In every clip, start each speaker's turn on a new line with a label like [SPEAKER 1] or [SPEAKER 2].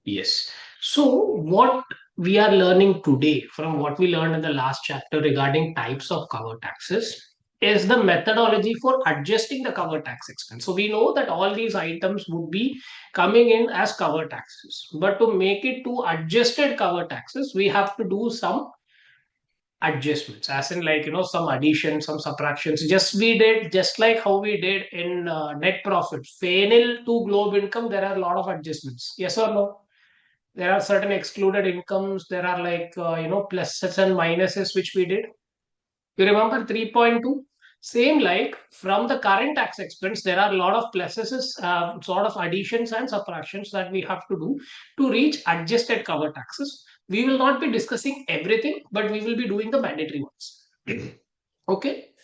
[SPEAKER 1] Yes. So, what we are learning today from what we learned in the last chapter regarding types of cover taxes is the methodology for adjusting the cover tax expense. So, we know that all these items would be coming in as cover taxes, but to make it to adjusted cover taxes, we have to do some adjustments, as in, like, some addition, some subtractions. Just like how we did in net profit, FANIL to globe income, there are a lot of adjustments. Yes or no? There are certain excluded incomes. There are, like, pluses and minuses which we did. You remember 3.2? Same, like, from the current tax expense, there are a lot of pluses, sort of additions and subtractions that we have to do to reach adjusted cover taxes. We will not be discussing everything, but we will be doing the mandatory ones. Okay.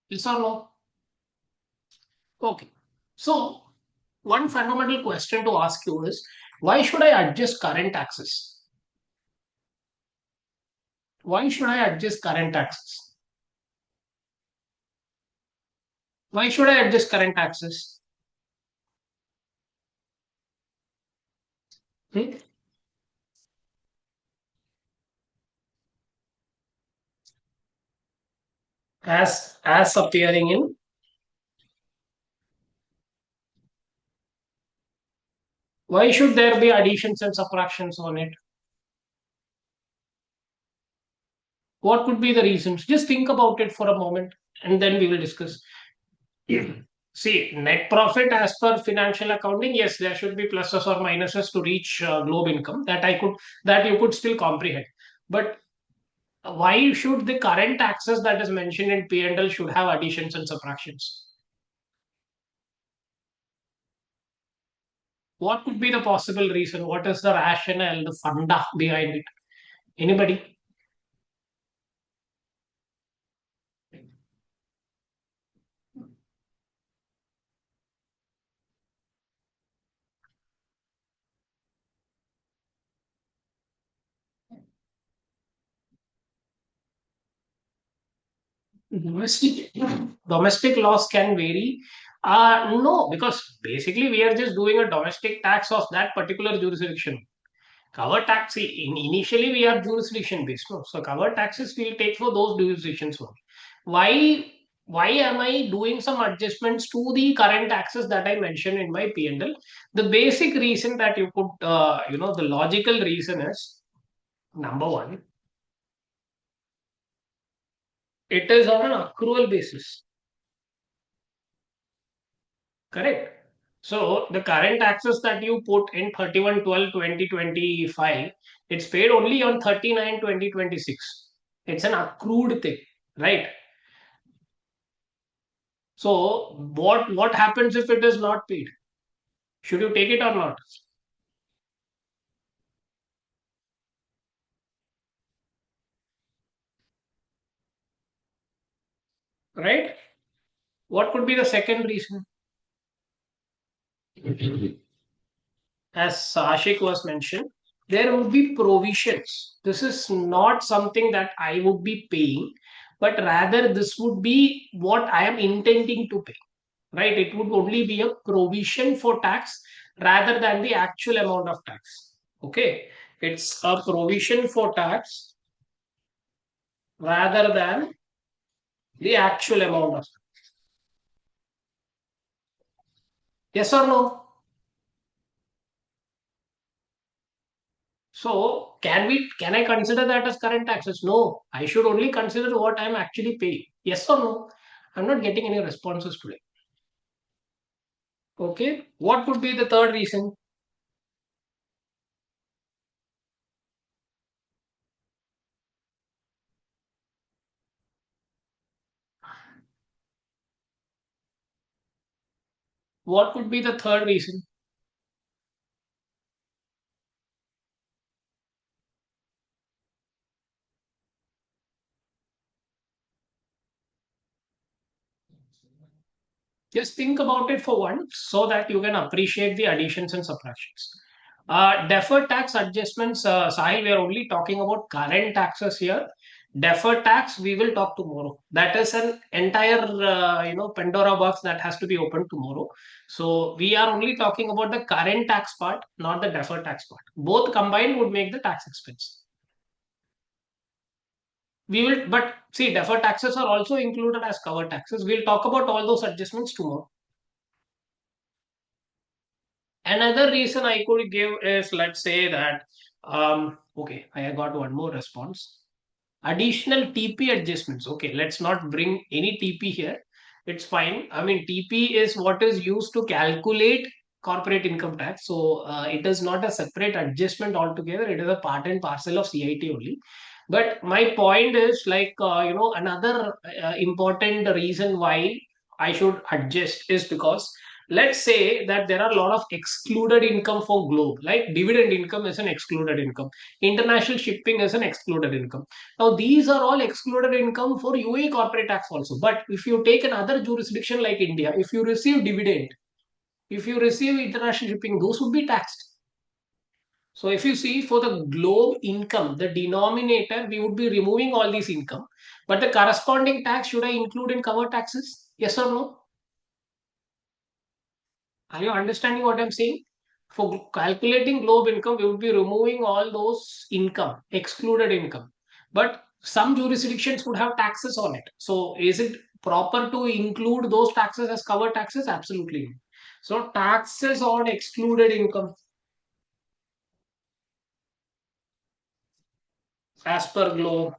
[SPEAKER 1] Yes or no? Okay. So, one fundamental question to ask you is, why should I adjust current taxes? Why should I adjust current taxes? Why should I adjust current taxes? Hmm? As appearing in, why should there be additions and subtractions on it? What could be the reasons? Just think about it for a moment, and then we will discuss. See, net profit as per financial accounting, yes, there should be pluses or minuses to reach globe income. That you could still comprehend. But why should the current taxes that is mentioned in P&L should have additions and subtractions? What could be the possible reason? What is the rationale, the funda behind it? Anybody? Domestic domestic laws can vary. No, because basically we are just doing a domestic tax of that particular jurisdiction. Cover tax, initially we are jurisdiction based, no? So cover taxes we'll take for those jurisdictions only. Why? Why am I doing some adjustments to the current taxes that I mentioned in my P&L? The basic reason that you could, the logical reason is, number one, it is on an accrual basis. Correct. So the current taxes that you put in 31/12/2025, it's paid only on 39/2026. It's an accrued thing, right? So what happens if it is not paid? Should you take it or not? Right? What could be the second reason? As Ashik was mentioned, there would be provisions. This is not something that I would be paying, but rather this would be what I am intending to pay. Right? It would only be a provision for tax rather than the actual amount of tax. Okay, it's a provision for tax rather than the actual amount of. Yes or no? So can I consider that as current taxes? No, I should only consider what I'm actually paying. Yes or no? I'm not getting any responses today. Okay, what could be the third reason? What could be the third reason? Just think about it for once so that you can appreciate the additions and subtractions. Deferred tax adjustments, Sahil, we are only talking about current taxes here. Deferred tax, we will talk tomorrow. That is an entire, Pandora box that has to be opened tomorrow. So we are only talking about the current tax part, not the deferred tax part. Both combined would make the tax expense. We will, but see, deferred taxes are also included as covered taxes. We'll talk about all those adjustments tomorrow. Another reason I could give is, let's say that, okay, I got one more response. Additional TP adjustments. Okay, let's not bring any TP here. It's fine. I mean, TP is what is used to calculate corporate income tax. So it is not a separate adjustment altogether. It is a part and parcel of CIT only. But my point is like, another important reason why I should adjust is because let's say that there are a lot of excluded income for Globe, like dividend income is an excluded income, international shipping is an excluded income. Now, these are all excluded income for UAE corporate tax also. But if you take another jurisdiction like India, if you receive dividend, if you receive international shipping, those would be taxed. So if you see for the globe income, the denominator, we would be removing all these income. But the corresponding tax, should I include in cover taxes? Yes or no? Are you understanding what I'm saying? For calculating globe income, we would be removing all those income, excluded income. But some jurisdictions would have taxes on it. So is it proper to include those taxes as cover taxes? Absolutely. So taxes on excluded income as per globe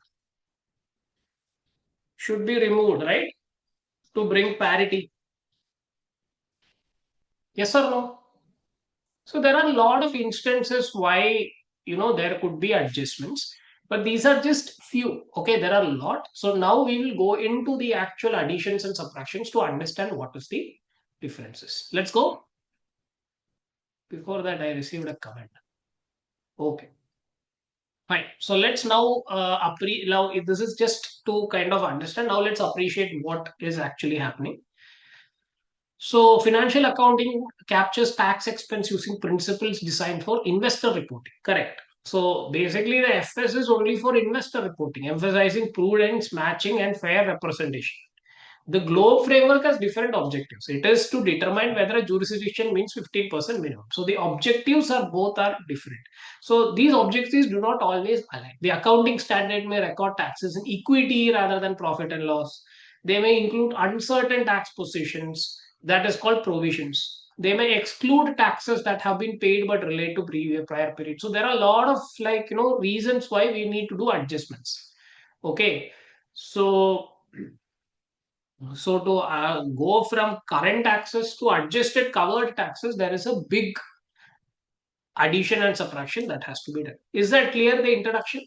[SPEAKER 1] should be removed, right? To bring parity. Yes or no? So there are a lot of instances why there could be adjustments, but these are just few. Okay, there are a lot. So now we will go into the actual additions and subtractions to understand what is the differences. Let's go. Before that, I received a comment. Okay, fine. So let's now now if this is just to kind of understand. Now let's appreciate what is actually happening. So, financial accounting captures tax expense using principles designed for investor reporting. Correct. So, basically, the FS is only for investor reporting, emphasizing prudence, matching, and fair representation. The GLOBE framework has different objectives. It is to determine whether a jurisdiction means 15% minimum. So, the objectives are both are different. So, these objectives do not always align. The accounting standard may record taxes in equity rather than profit and loss. They may include uncertain tax positions, that is called provisions. They may exclude taxes that have been paid but relate to previous prior period. So there are a lot of reasons why we need to do adjustments. Okay, so to go from current taxes to adjusted covered taxes, there is a big addition and subtraction that has to be done. Is that clear? The introduction.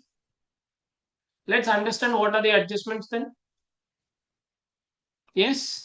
[SPEAKER 1] Let's understand what are the adjustments then. Yes.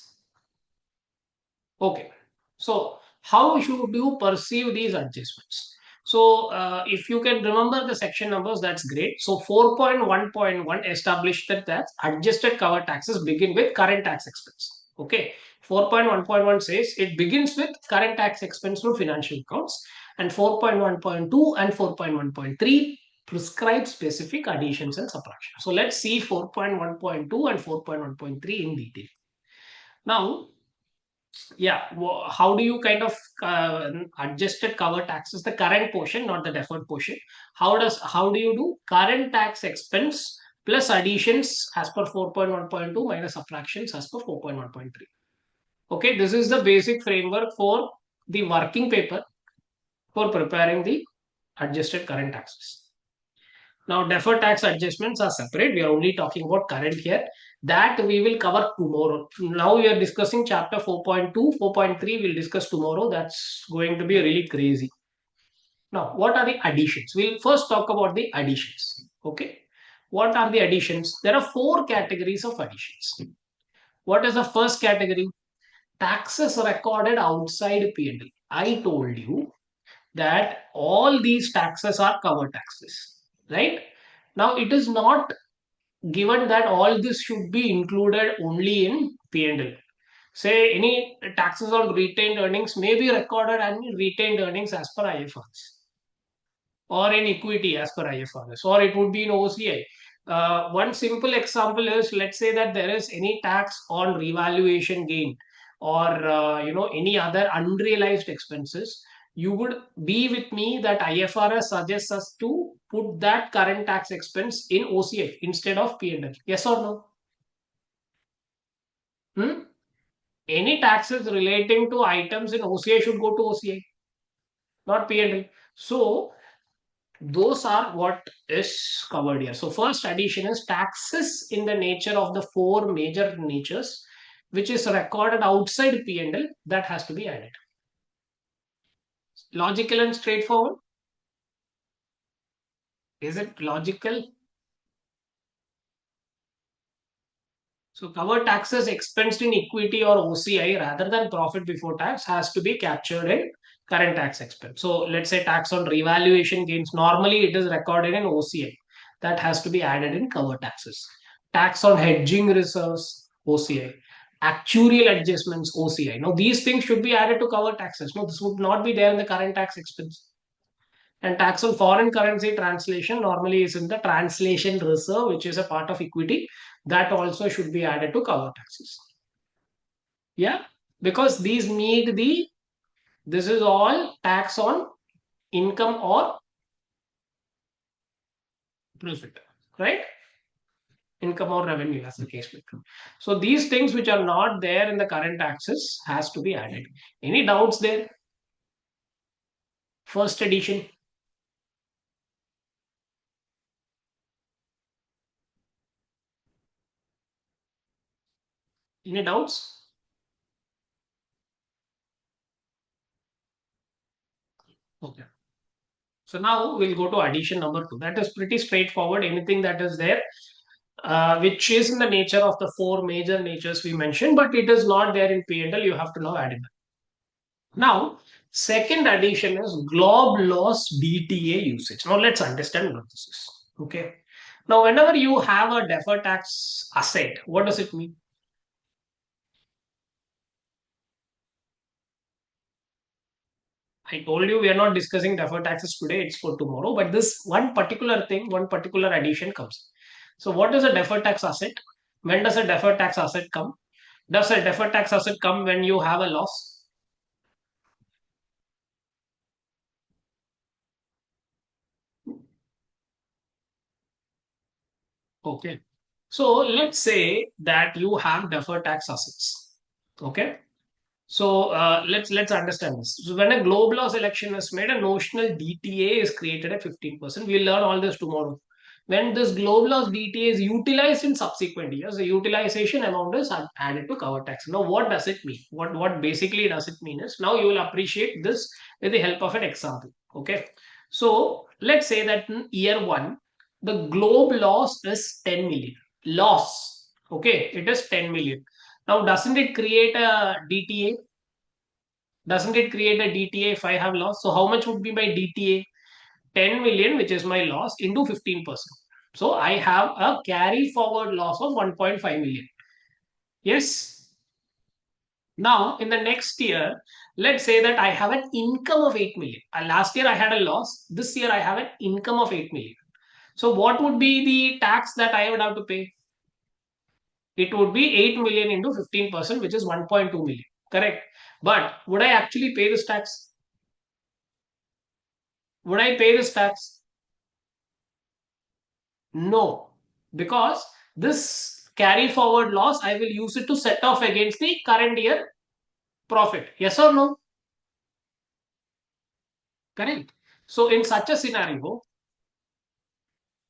[SPEAKER 1] Okay. So, how should you perceive these adjustments? So, if you can remember the section numbers, that's great. So, 4.1.1 established that adjusted cover taxes begin with current tax expense. Okay. 4.1.1 says it begins with current tax expense from financial accounts, and 4.1.2 and 4.1.3 prescribe specific additions and subtractions. So, let's see 4.1.2 and 4.1.3 in detail. Now, yeah, how do you kind of adjusted cover taxes, the current portion, not the deferred portion? How do you do current tax expense plus additions as per 4.1.2 minus subtractions as per 4.1.3? Okay, this is the basic framework for the working paper for preparing the adjusted current taxes. Now, deferred tax adjustments are separate. We are only talking about current here. That we will cover tomorrow. Now we are discussing chapter 4.2, 4.3. We'll discuss tomorrow. That's going to be really crazy. Now, what are the additions? We'll first talk about the additions. Okay. What are the additions? There are four categories of additions. What is the first category? Taxes recorded outside P&L. I told you that all these taxes are covered taxes, right? Now, it is not given that all this should be included only in P&L. Say any taxes on retained earnings may be recorded as retained earnings as per IFRS, or in equity as per IFRS, or it would be in OCI. One simple example is, let's say that there is any tax on revaluation gain, or any other unrealized expenses. You would be with me that IFRS suggests us to put that current tax expense in OCI instead of P&L. Yes or no? Hmm? Any taxes relating to items in OCI should go to OCI, not P&L. So those are what is covered here. So first addition is taxes in the nature of the four major natures, which is recorded outside P&L, that has to be added. Logical and straightforward. Is it logical? So covered taxes expensed in equity or OCI rather than profit before tax has to be captured in current tax expense. So let's say tax on revaluation gains. Normally it is recorded in OCI. That has to be added in covered taxes. Tax on hedging reserves, OCI. Actuarial adjustments, OCI. Now these things should be added to covered taxes. No, this would not be there in the current tax expense. And tax on foreign currency translation normally is in the translation reserve, which is a part of equity. That also should be added to cover taxes. Yeah, because these meet the, this is all tax on income or profit, right? Income or revenue, as the case may be. So these things which are not there in the current taxes has to be added. Any doubts there? First edition. Any doubts? Okay. So now we'll go to addition number two. That is pretty straightforward. Anything that is there, which is in the nature of the four major natures we mentioned, but it is not there in P&L. You have to now add it. Now, second addition is globe loss DTA usage. Now let's understand what this is. Okay. Now, whenever you have a deferred tax asset, what does it mean? I told you we are not discussing deferred taxes today, it's for tomorrow. But this one particular thing, one particular addition comes. So, what is a deferred tax asset? When does a deferred tax asset come? Does a deferred tax asset come when you have a loss? Okay. So, let's say that you have deferred tax assets. Okay. So let's understand this. So when a globe loss election is made, a notional DTA is created at 15%. We'll learn all this tomorrow. When this globe loss DTA is utilized in subsequent years, the utilization amount is added to cover tax. Now, what does it mean? What basically does it mean is, now you will appreciate this with the help of an example. Okay. So let's say that in year one, the globe loss is 10 million. Loss. Okay. It is 10 million. Now, doesn't it create a DTA? Doesn't it create a DTA if I have loss? So how much would be my DTA? 10 million, which is my loss, into 15%. So I have a carry forward loss of 1.5 million. Yes. Now, in the next year, let's say that I have an income of 8 million. Last year I had a loss. This year I have an income of 8 million. So what would be the tax that I would have to pay? It would be 8 million into 15%, which is 1.2 million. Correct. But would I actually pay this tax? Would I pay this tax? No, because this carry forward loss, I will use it to set off against the current year profit. Yes or no? Correct. So in such a scenario,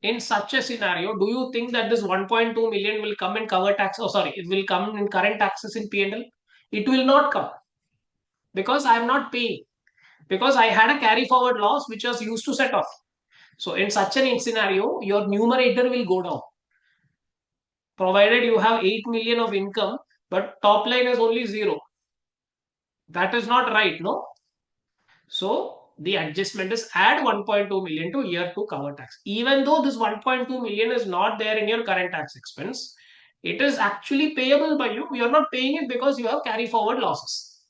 [SPEAKER 1] do you think that this 1.2 million will come in cover tax? Oh, sorry, it will come in current taxes in P&L? It will not come because I am not paying, because I had a carry forward loss which was used to set off. So in such an scenario, your numerator will go down, provided you have 8 million of income, but top line is only zero. That is not right, no? So the adjustment is add 1.2 million to year two cover tax. Even though this 1.2 million is not there in your current tax expense, it is actually payable by you. You are not paying it because you have carry forward losses.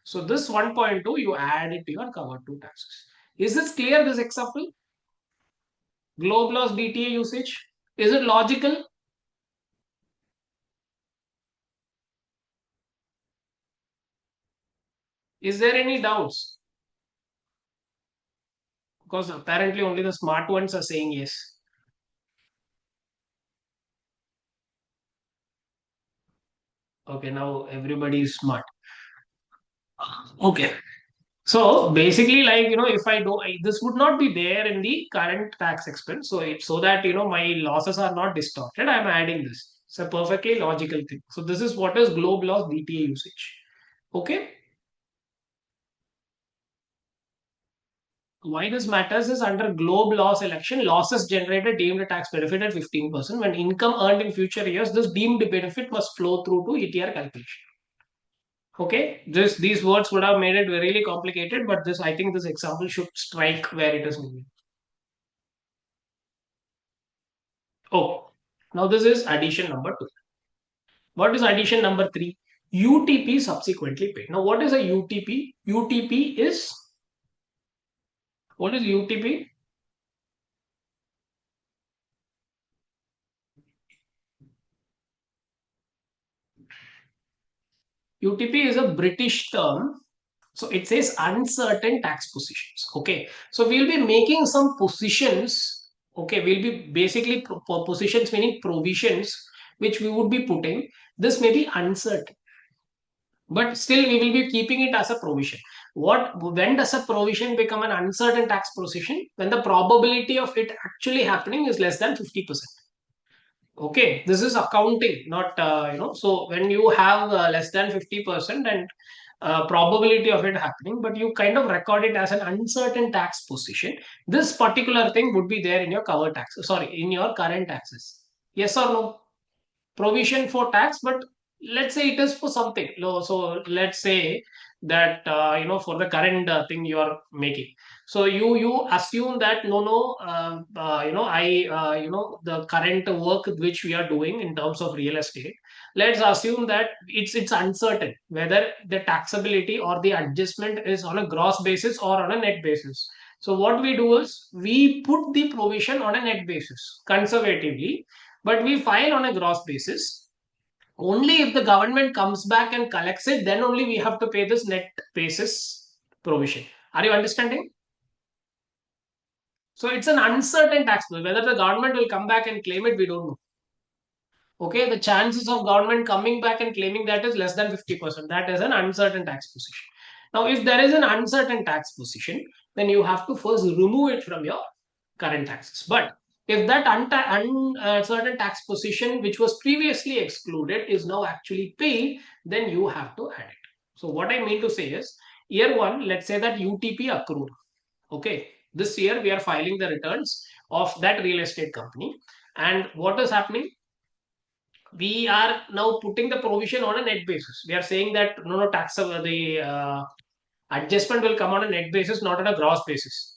[SPEAKER 1] So this 1.2 you add it to your cover two taxes. Is this clear, this example? Globe loss DTA usage? Is it logical? Is there any doubts? Because apparently only the smart ones are saying yes. Okay, now everybody is smart. Okay. So basically, like, if I do, this would not be there in the current tax expense. So so that, my losses are not distorted, I'm adding this. It's a perfectly logical thing. So this is what is globe loss DTA usage. Okay. Why this matters is under globe loss election, losses generated deemed a tax benefit at 15%. When income earned in future years, this deemed benefit must flow through to ETR calculation. Okay, these words would have made it really complicated, but this I think this example should strike where it is needed. Oh, now this is addition number two. What is addition number three? UTP subsequently paid. Now, what is a UTP? UTP is what is UTP? UTP is a British term. So it says uncertain tax positions. Okay. So we'll be making some positions. Okay. We'll be basically positions meaning provisions which we would be putting. This may be uncertain, but still we will be keeping it as a provision. When does a provision become an uncertain tax position? When the probability of it actually happening is less than 50%. Okay, this is accounting, not so when you have less than 50% and probability of it happening, but you kind of record it as an uncertain tax position, this particular thing would be there in your cover tax, sorry, in your current taxes. Yes or no? Provision for tax, but let's say it is for something. So let's say that for the current thing you are making. So you assume that no, I the current work which we are doing in terms of real estate. Let's assume that it's uncertain whether the taxability or the adjustment is on a gross basis or on a net basis. So what we do is we put the provision on a net basis conservatively, but we file on a gross basis. Only if the government comes back and collects it, then only we have to pay this net basis provision. Are you understanding? So it's an uncertain tax bill. Whether the government will come back and claim it, we don't know. Okay, the chances of government coming back and claiming that is less than 50%. That is an uncertain tax position. Now, if there is an uncertain tax position, then you have to first remove it from your current taxes. But if that uncertain tax position, which was previously excluded, is now actually paid, then you have to add it. So, what I mean to say is, year one, let's say that UTP accrued. Okay, this year we are filing the returns of that real estate company. And what is happening? We are now putting the provision on a net basis. We are saying that no tax the adjustment will come on a net basis, not on a gross basis.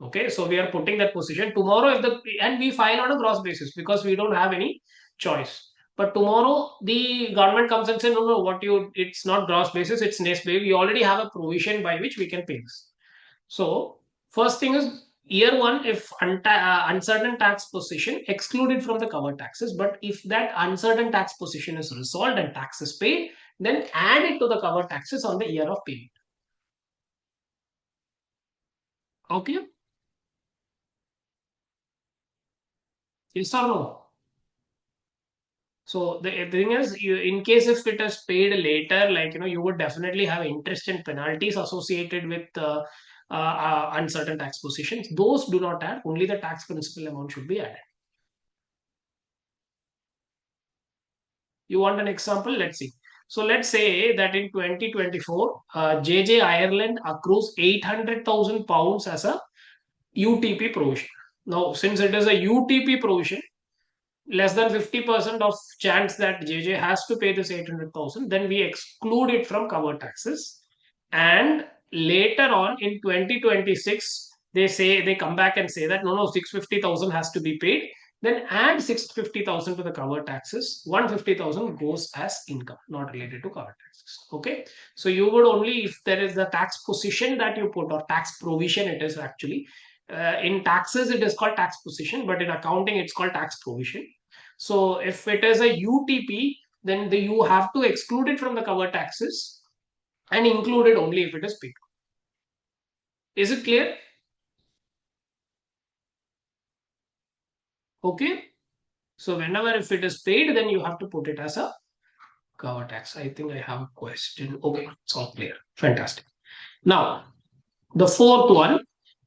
[SPEAKER 1] Okay, so we are putting that position tomorrow if the and we file on a gross basis because we don't have any choice. But tomorrow the government comes and says no, what you it's not gross basis, it's net basis. We already have a provision by which we can pay this. So first thing is year one, if uncertain tax position excluded from the covered taxes, but if that uncertain tax position is resolved and tax is paid, then add it to the covered taxes on the year of payment. Okay, yes or no? So the thing is, in case if it is paid later, like you would definitely have interest and penalties associated with uncertain tax positions. Those do not add. Only the tax principal amount should be added. You want an example? Let's see. So let's say that in 2024, JJ Ireland accrues 800,000 pounds as a UTP provision. Now, since it is a UTP provision, less than 50% of chance that JJ has to pay this 800,000, then we exclude it from cover taxes. And later on in 2026, they come back and say that no, 650,000 has to be paid. Then add 650,000 to the cover taxes. 150,000 goes as income, not related to cover taxes. Okay. So you would only, if there is the tax position that you put or tax provision, it is actually In taxes, it is called tax position, but in accounting, it's called tax provision. So if it is a UTP, then you have to exclude it from the cover taxes and include it only if it is paid. Is it clear? Okay. So whenever if it is paid, then you have to put it as a cover tax. I think I have a question. Okay, it's all clear. Fantastic. Now, the fourth one,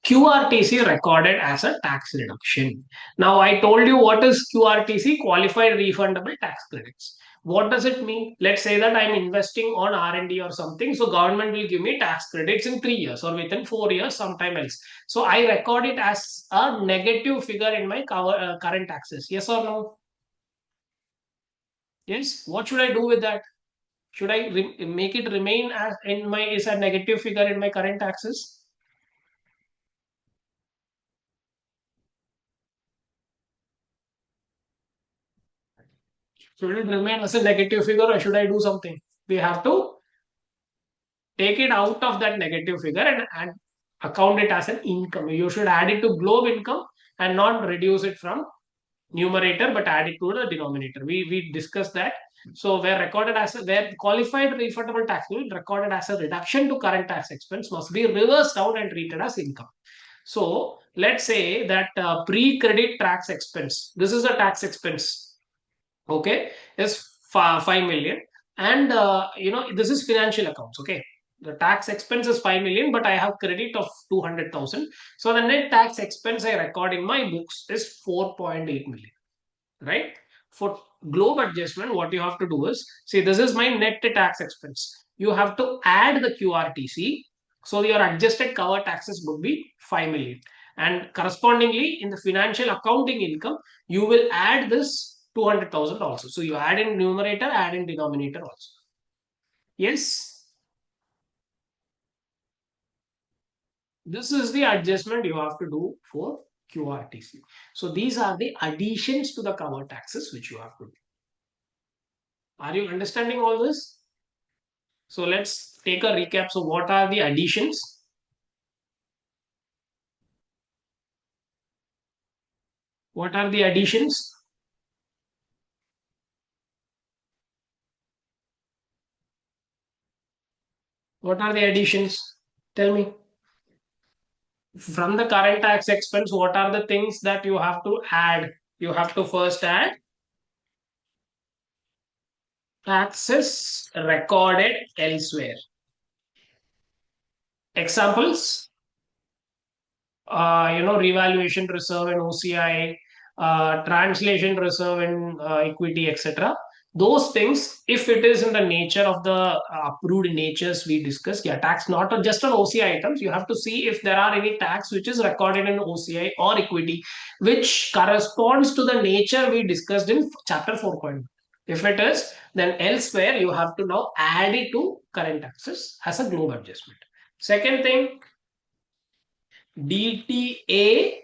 [SPEAKER 1] QRTC recorded as a tax reduction. Now, I told you what is QRTC, qualified refundable tax credits. What does it mean? Let's say that I'm investing on R&D or something. So government will give me tax credits in 3 years or within 4 years, sometime else. So I record it as a negative figure in my current taxes. Yes or no? Yes. What should I do with that? Should I make it remain as in my is a negative figure in my current taxes? Should it remain as a negative figure or should I do something? We have to take it out of that negative figure and account it as an income. You should add it to globe income and not reduce it from numerator but add it to the denominator. We discussed that. So where recorded as where qualified refundable tax bill recorded as a reduction to current tax expense must be reversed out and treated as income. So let's say that pre-credit tax expense. This is a tax expense. Okay, is 5 million, and this is financial accounts. Okay, the tax expense is 5 million, but I have credit of 200,000. So the net tax expense I record in my books is 4.8 million, right? For globe adjustment, what you have to do is, see, this is my net tax expense. You have to add the QRTC. So your adjusted cover taxes would be 5 million. And correspondingly, in the financial accounting income, you will add this 200,000 also. So you add in numerator, add in denominator also. Yes, this is the adjustment you have to do for QRTC. So these are the additions to the cover taxes which you have to do. Are you understanding all this? So let's take a recap. So what are the additions? What are the additions? What are the additions? Tell me. From the current tax expense, what are the things that you have to add? You have to first add taxes recorded elsewhere. Examples, revaluation reserve in OCI, translation reserve in equity, etc. Those things, if it is in the nature of the approved natures we discussed, yeah, tax not just on OCI items. You have to see if there are any tax which is recorded in OCI or equity, which corresponds to the nature we discussed in chapter 4.1. If it is, then elsewhere you have to now add it to current taxes as a globe adjustment. Second thing, DTA,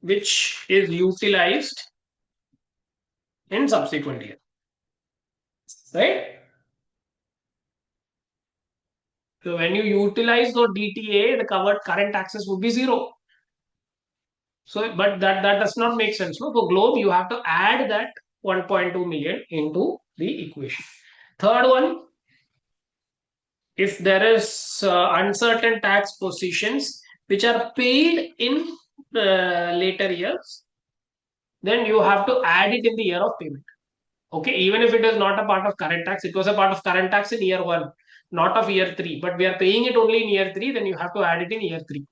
[SPEAKER 1] which is utilized in subsequent year, right? So when you utilize the DTA, the covered current taxes would be zero. So, but that does not make sense. No, for globe, you have to add that 1.2 million into the equation. Third one, if there is uncertain tax positions which are paid in later years, then you have to add it in the year of payment. Okay, even if it is not a part of current tax, it was a part of current tax in year one, not of year three, but we are paying it only in year three, then you have to add it in year three.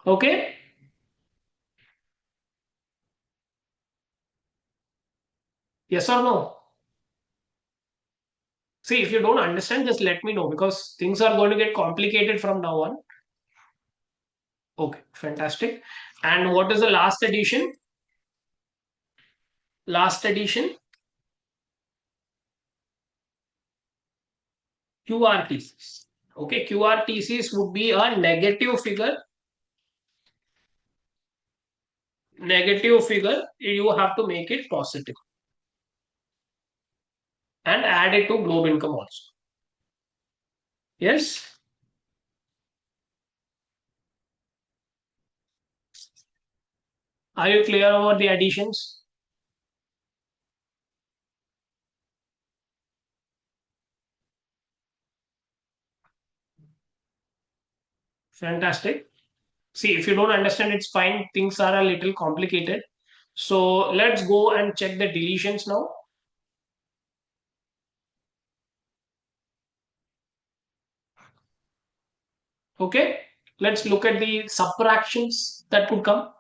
[SPEAKER 1] Okay, yes or no? See, if you don't understand, just let me know because things are going to get complicated from now on. Okay, fantastic. And what is the last addition? Last addition, QRTCs. Okay, QRTCs would be a negative figure, you have to make it positive and add it to globe income also. Yes. Are you clear about the additions? Fantastic. See, if you don't understand, it's fine. Things are a little complicated. So let's go and check the deletions now. Okay. Let's look at the subtractions that could come.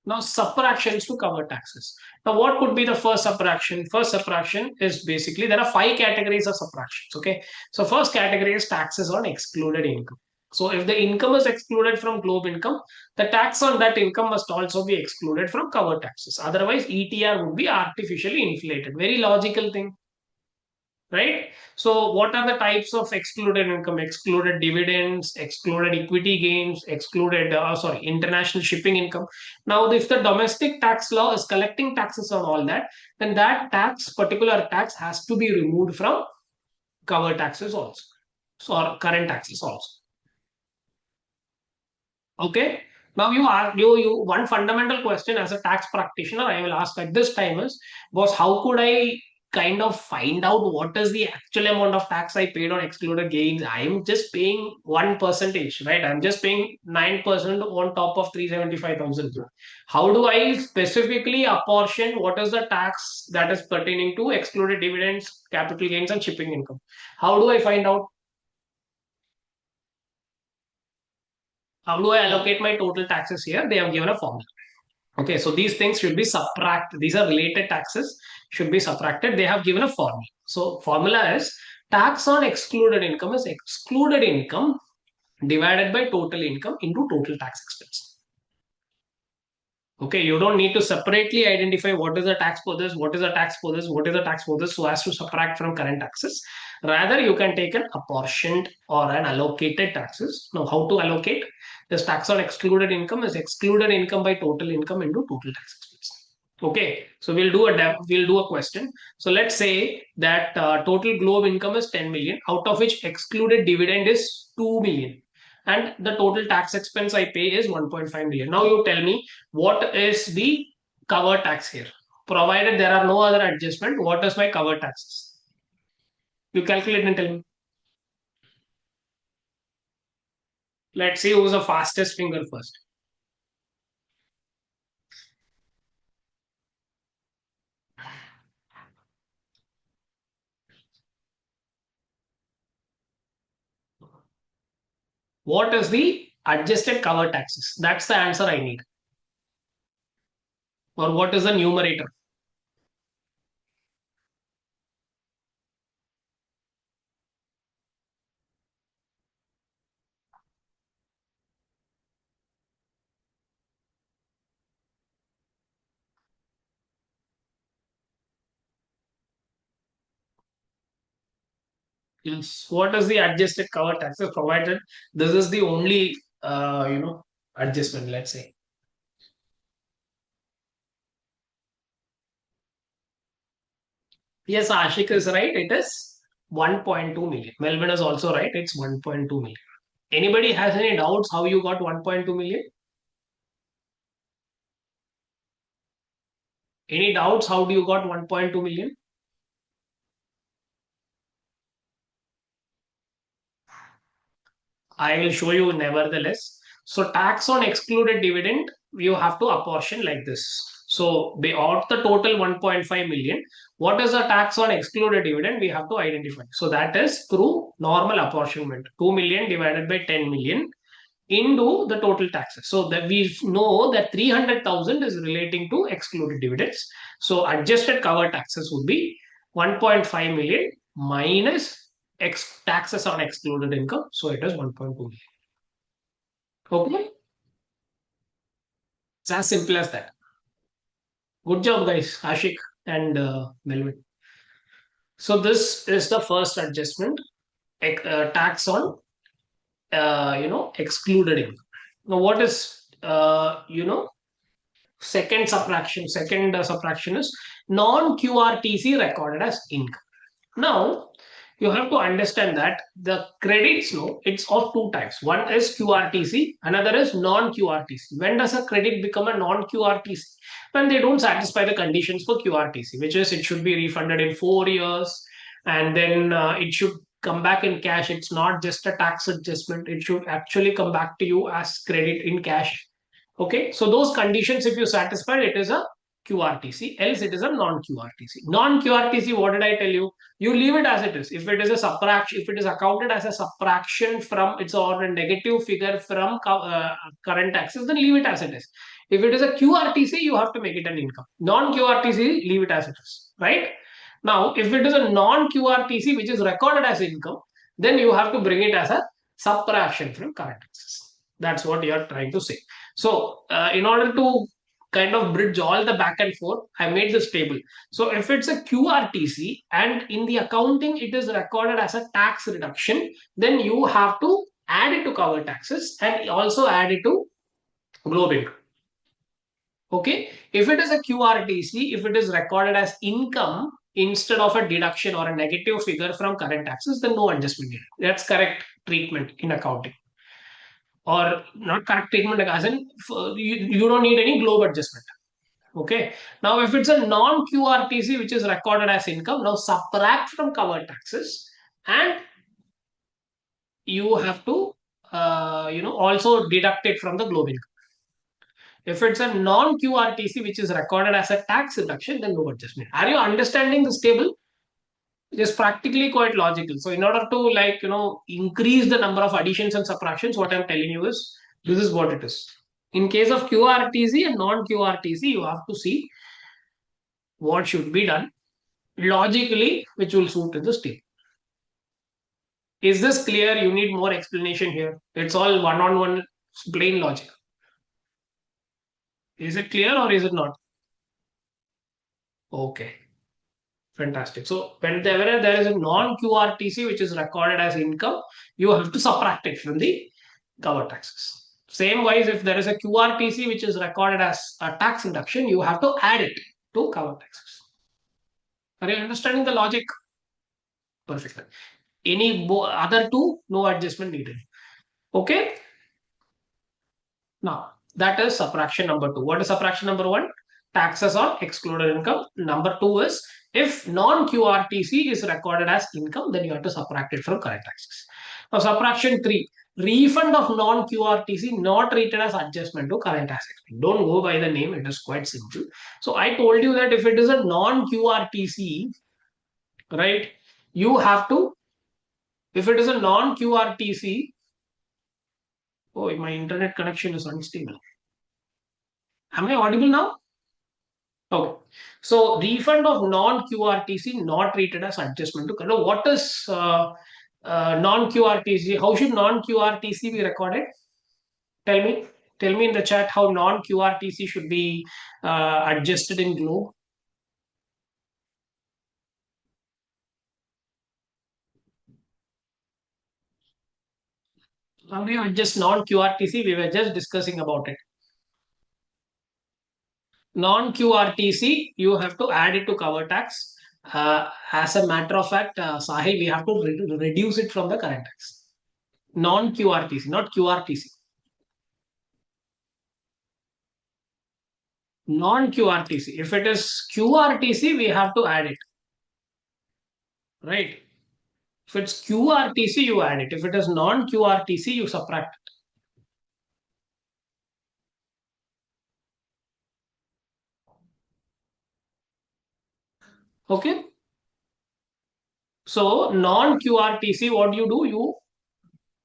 [SPEAKER 1] Now, subtractions to cover taxes. Now, what could be the first subtraction? First subtraction is basically there are five categories of subtractions. Okay. So, first category is taxes on excluded income. So, if the income is excluded from globe income, the tax on that income must also be excluded from cover taxes. Otherwise, ETR would be artificially inflated. Very logical thing, right? So what are the types of excluded income? Excluded dividends, excluded equity gains, excluded international shipping income. Now if the domestic tax law is collecting taxes on all that, then that particular tax has to be removed from cover taxes also, so or current taxes also. Okay. Now you are you one fundamental question as a tax practitioner I will ask at this time is, was how could I kind of find out what is the actual amount of tax I paid on excluded gains? I'm just paying 1%, right? I'm just paying 9% on top of 375,000. How do I specifically apportion what is the tax that is pertaining to excluded dividends, capital gains, and shipping income? How do I find out? How do I allocate my total taxes here? They have given a formula. Okay, so these things should be subtracted. These are related taxes, should be subtracted. They have given a formula. So formula is tax on excluded income is excluded income divided by total income into total tax expense. Okay, you don't need to separately identify what is the tax for this, what is the tax for this, what is the tax for this, so as to subtract from current taxes. Rather, you can take an apportioned or an allocated taxes. Now, how to allocate? This tax on excluded income is excluded income by total income into total tax expense. Okay, so we'll do a question. So let's say that total globe income is 10 million, out of which excluded dividend is 2 million, and the total tax expense I pay is 1.5 million. Now you tell me what is the cover tax here? Provided there are no other adjustment, what is my cover taxes? You calculate and tell me. Let's see who's the fastest finger first. What is the adjusted cover taxes? That's the answer I need. Or what is the numerator? Yes. What is the adjusted cover taxes provided? This is the only adjustment, let's say. Yes, Ashik is right. It is 1.2 million. Melvin is also right. It's 1.2 million. Anybody has any doubts how you got 1.2 million? Any doubts how do you got 1.2 million? I will show you nevertheless. So tax on excluded dividend, you have to apportion like this. So out the total 1.5 million, what is the tax on excluded dividend? We have to identify. So that is through normal apportionment. 2 million divided by 10 million into the total taxes. So that we know that 300,000 is relating to excluded dividends. So adjusted cover taxes would be 1.5 million minus taxes on excluded income. So it is 1.2 million. Okay. It's as simple as that. Good job, guys. Ashik and Melvin. So this is the first adjustment, tax on excluded income. Now, what is second subtraction? Second subtraction is non-QRTC recorded as income. Now, you have to understand that the credits, no, it's of two types. One is QRTC, another is non-QRTC. When does a credit become a non-QRTC? When they don't satisfy the conditions for QRTC, which is it should be refunded in 4 years, and then it should come back in cash. It's not just a tax adjustment. It should actually come back to you as credit in cash. Okay, so those conditions, if you satisfy, it is a QRTC, else it is a non-QRTC. Non-QRTC, what did I tell you? You leave it as it is. If it is a subtraction, if it is accounted as a subtraction from it's or a negative figure from current taxes, then leave it as it is. If it is a QRTC, you have to make it an income. Non-QRTC, leave it as it is, right? Now, if it is a non-QRTC which is recorded as income, then you have to bring it as a subtraction from current taxes. That's what you are trying to say. So, in order to kind of bridge all the back and forth, I made this table. So if it's a QRTC and in the accounting it is recorded as a tax reduction, then you have to add it to cover taxes and also add it to globe income. Okay, if it is a QRTC, if it is recorded as income instead of a deduction or a negative figure from current taxes, then no adjustment needed. That's correct treatment in accounting. Or not correct treatment as in you don't need any globe adjustment. Okay. Now, if it's a non-QRTC which is recorded as income, now subtract from covered taxes, and you have to also deduct it from the globe income. If it's a non-QRTC which is recorded as a tax reduction, then no adjustment. Are you understanding this table? It is practically quite logical. So in order to increase the number of additions and subtractions, what I'm telling you is this is what it is. In case of QRTC and non-QRTC, you have to see what should be done logically, which will suit in this table. Is this clear? You need more explanation here. It's all one-on-one plain logic. Is it clear or is it not? Okay. Fantastic. So whenever there is a non-QRTC which is recorded as income, you have to subtract it from the cover taxes. Same wise, if there is a QRTC which is recorded as a tax deduction, you have to add it to cover taxes. Are you understanding the logic? Perfect. Any other two, no adjustment needed. Okay. Now, that is subtraction number 2. What is subtraction number 1? Taxes on excluded income. Number 2 is if non-QRTC is recorded as income, then you have to subtract it from current taxes. Now, subtraction 3. Refund of non-QRTC not treated as adjustment to current tax expense. Don't go by the name. It is quite simple. So, I told you that if it is a non-QRTC, right, you have to, if it is a non-QRTC, oh, my internet connection is unstable. Am I audible now? Okay. So refund of non-QRTC not treated as adjustment to current. What is non-QRTC? How should non-QRTC be recorded? Tell me. Tell me in the chat how non-QRTC should be adjusted in Globe. How do you adjust non-QRTC? We were just discussing about it. Non-QRTC, you have to add it to cover tax. As a matter of fact, Sahil, we have to reduce it from the current tax. Non-QRTC, not QRTC. Non-QRTC. If it is QRTC, we have to add it. Right? If it's QRTC, you add it. If it is non-QRTC, you subtract it. Okay? So, non-QRTC, what do? You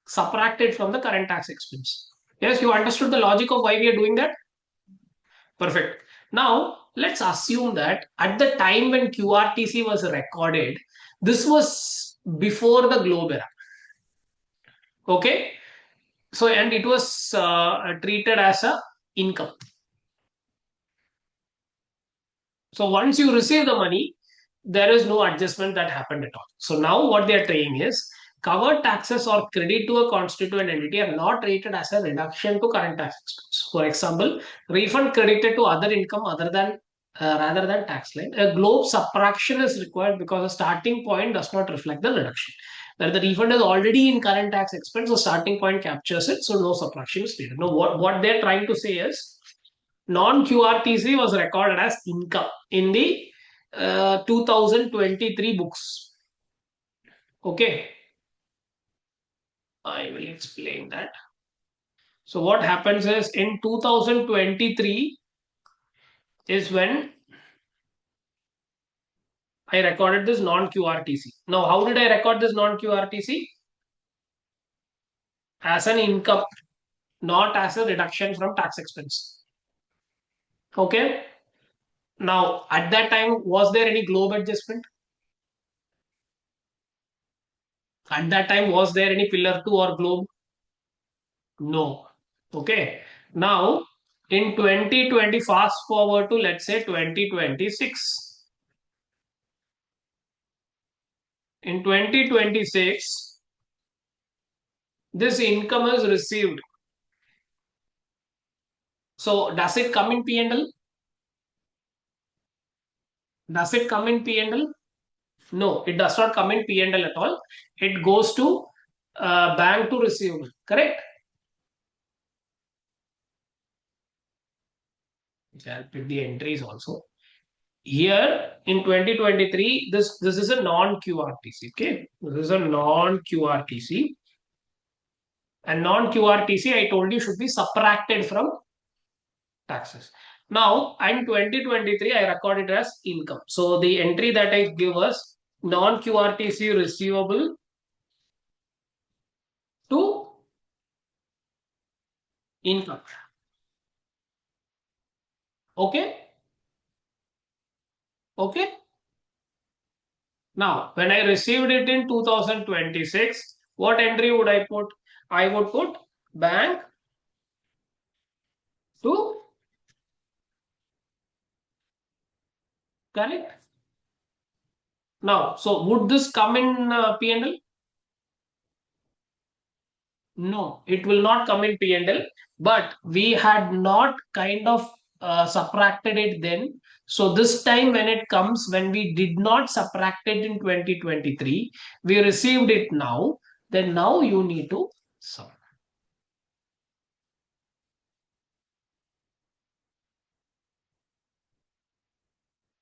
[SPEAKER 1] subtract it from the current tax expense. Yes, you understood the logic of why we are doing that? Perfect. Now, let's assume that at the time when QRTC was recorded, this was before the Globe era. Okay? So, and it was treated as a income. So, once you receive the money, there is no adjustment that happened at all. So, now what they are saying is covered taxes or credit to a constituent entity are not treated as a reduction to current tax expense. For example, refund credited to other income other than rather than tax line. A globe subtraction is required because the starting point does not reflect the reduction. Where the refund is already in current tax expense, the starting point captures it, so no subtraction is needed. Now, what they're trying to say is non-QRTC was recorded as income in the 2023 books. Okay, I will explain that. So what happens is in 2023 is when I recorded this non-QRTC. Now, how did I record this non-QRTC? As an income, not as a reduction from tax expense. Okay. Now, at that time, was there any globe adjustment? At that time, was there any pillar 2 or globe? No. Okay. Now, in 2020, fast forward to let's say 2026. In 2026, this income is received. So, does it come in P&L? Does it come in P&L? No, it does not come in P&L at all. It goes to bank to receivable. Correct? I'll put the entries also. Here in 2023, this is a non-QRTC. Okay, this is a non-QRTC. And non-QRTC, I told you, should be subtracted from taxes. Now, in 2023, I recorded it as income. So the entry that I give us non-QRTC receivable to income. Okay. Okay. Now, when I received it in 2026, what entry would I put? I would put bank to, correct? Now, so would this come in P&L? No, it will not come in P&L, but we had not kind of subtracted it then. So this time when it comes, when we did not subtract it in 2023, we received it now, then now you need to sum.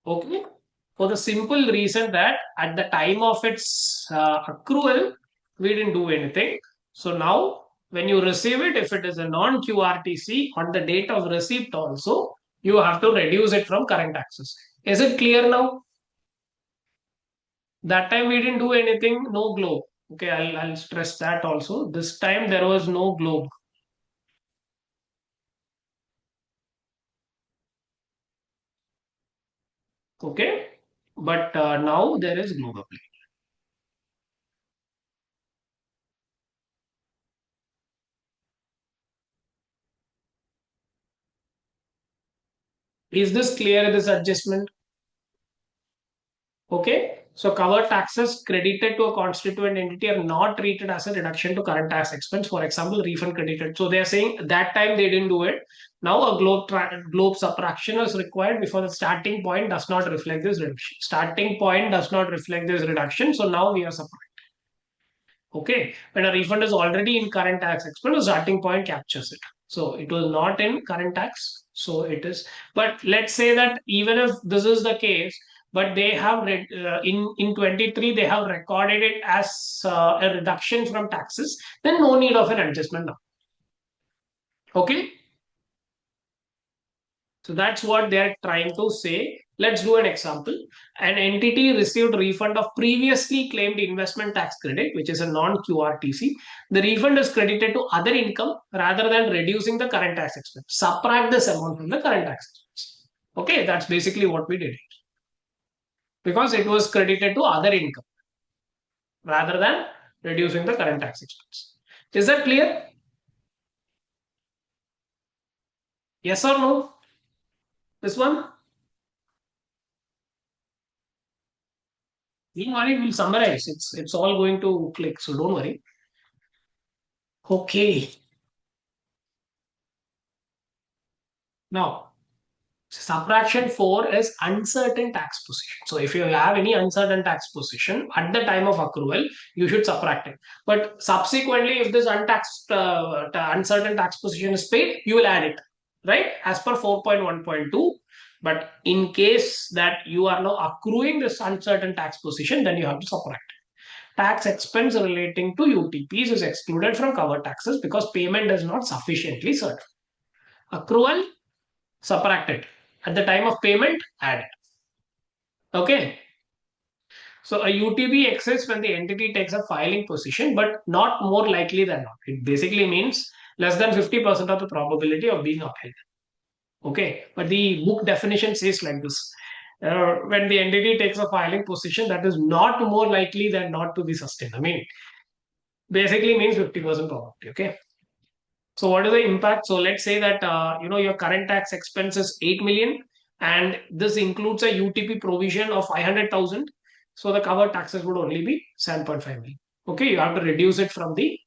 [SPEAKER 1] Okay. For the simple reason that at the time of its accrual, we didn't do anything. So now, when you receive it, if it is a non QRTC on the date of receipt, also you have to reduce it from current taxes. Is it clear now? That time we didn't do anything, no globe. Okay, I'll stress that also. This time there was no globe. Okay, but now there is globe applied. Is this clear? This adjustment? Okay, so covered taxes credited to a constituent entity are not treated as a reduction to current tax expense. For example, refund credited. So they are saying that time they didn't do it. Now a globe subtraction is required before the starting point does not reflect this reduction. Starting point does not reflect this reduction. So now we are subtracting. Okay, when a refund is already in current tax expense, the starting point captures it. So it was not in current tax. So it is. But let's say that even if this is the case, but they have in 23 they have recorded it as a reduction from taxes, then no need of an adjustment now. Okay, so that's what they are trying to say. Let's do an example. An entity received refund of previously claimed investment tax credit, which is a non-QRTC. The refund is credited to other income rather than reducing the current tax expense. Subtract this amount from the current tax expense. Okay, that's basically what we did because it was credited to other income rather than reducing the current tax expense. Is that clear? Yes or no? This one? Don't worry, we'll summarize. It's all going to click, so don't worry. Okay. Now, Subtraction 4 is uncertain tax position. So if you have any uncertain tax position at the time of accrual, you should subtract it. But subsequently, if this untaxed uncertain tax position is paid, you will add it, right? As per 4.1.2. But in case that you are now accruing this uncertain tax position, then you have to subtract. Tax expense relating to UTPs is excluded from covered taxes because payment is not sufficiently certain. Accrual, subtract it. At the time of payment, add it. Okay. So a UTP exists when the entity takes a filing position, but not more likely than not. It basically means less than 50% of the probability of being upheld. Okay. But the book definition says like this. When the entity takes a filing position, that is not more likely than not to be sustained. I mean, basically means 50% probability. Okay. So what is the impact? So let's say that your current tax expense is 8 million, and this includes a UTP provision of 500,000. So the covered taxes would only be 7.5 million. Okay, you have to reduce it from the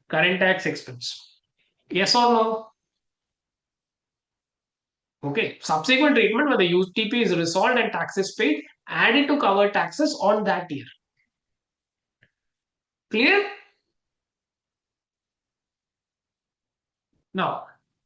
[SPEAKER 1] current tax expense. Yes or no? Okay. Subsequent treatment where the UTP is resolved and taxes paid, add it to covered taxes on that year. Clear? Now,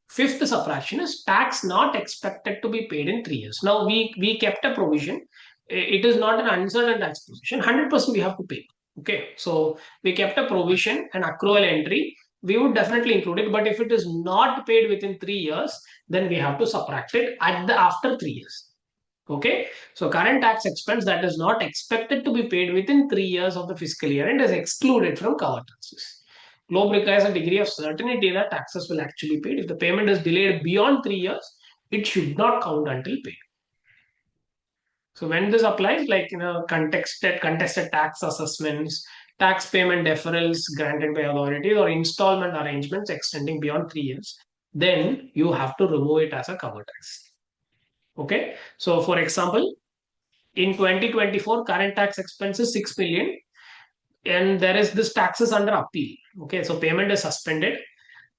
[SPEAKER 1] fifth subtraction is tax not expected to be paid in 3 years. Now, we kept a provision. It is not an uncertain tax position. 100% we have to pay. Okay, so we kept a provision, an accrual entry. We would definitely include it, but if it is not paid within 3 years, then we have to subtract it at the after 3 years. Okay, so current tax expense that is not expected to be paid within 3 years of the fiscal year and is excluded from covered taxes. Globe requires a degree of certainty that taxes will actually be paid. If the payment is delayed beyond 3 years, it should not count until paid. So when this applies, like contested tax assessments, tax payment deferrals granted by authorities, or installment arrangements extending beyond 3 years, then you have to remove it as a cover tax. Okay. So for example, in 2024, current tax expense is 6 million, and there is this taxes under appeal. Okay, so payment is suspended,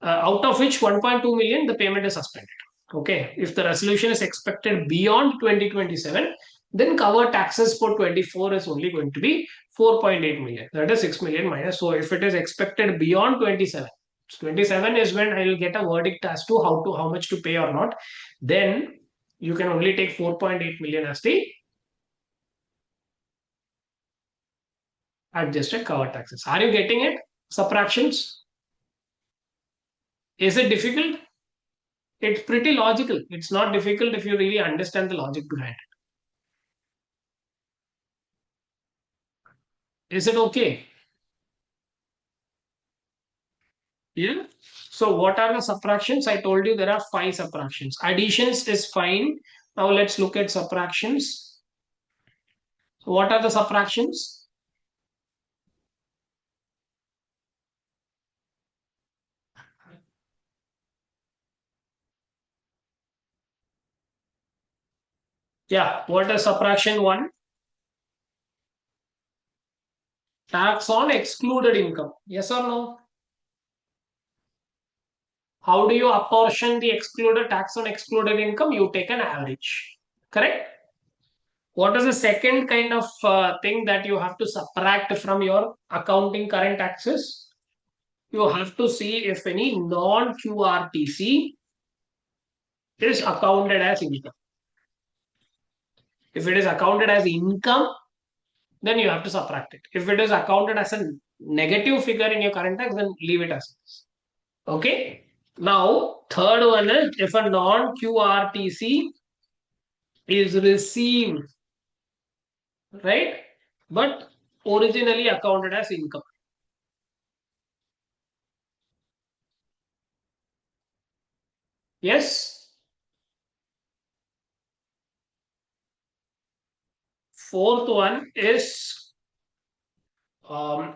[SPEAKER 1] out of which 1.2 million the payment is suspended. Okay, if the resolution is expected beyond 2027, then cover taxes for 24 is only going to be 4.8 million. That is 6 million minus. So if it is expected beyond 27, 27 is when I will get a verdict as to how much to pay or not. Then you can only take 4.8 million as the adjusted cover taxes. Are you getting it? Subtractions. Is it difficult? It's pretty logical. It's not difficult if you really understand the logic behind it. Is it okay? Yeah. So what are the subtractions? I told you there are 5 subtractions. Additions is fine. Now let's look at subtractions. So what are the subtractions? Yeah. What is subtraction 1? Tax on excluded income. Yes or no? How do you apportion the excluded tax on excluded income? You take an average. Correct? What is the second kind of thing that you have to subtract from your accounting current taxes? You have to see if any non-QRTC is accounted as income. If it is accounted as income, then you have to subtract it. If it is accounted as a negative figure in your current tax, then leave it as is. Okay. Now, third one is if a non-QRTC is received, right, but originally accounted as income. Yes. Fourth one is um,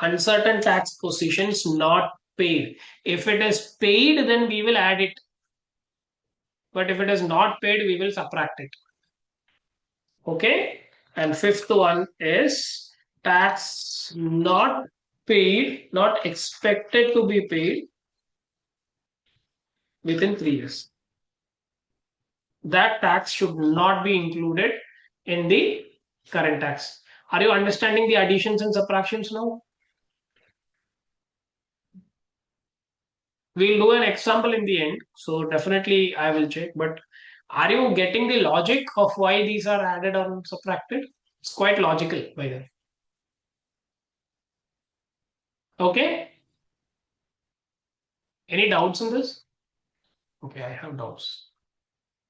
[SPEAKER 1] uncertain tax positions not paid. If it is paid, then we will add it. But if it is not paid, we will subtract it. Okay. And fifth one is tax not paid, not expected to be paid within 3 years. that tax should not be included in the current tax. Are you understanding the additions and subtractions now? We'll do an example in the end, so definitely I will check. But are you getting the logic of why these are added or subtracted? It's quite logical, by the way. Okay. Any doubts in this? Okay, I have doubts.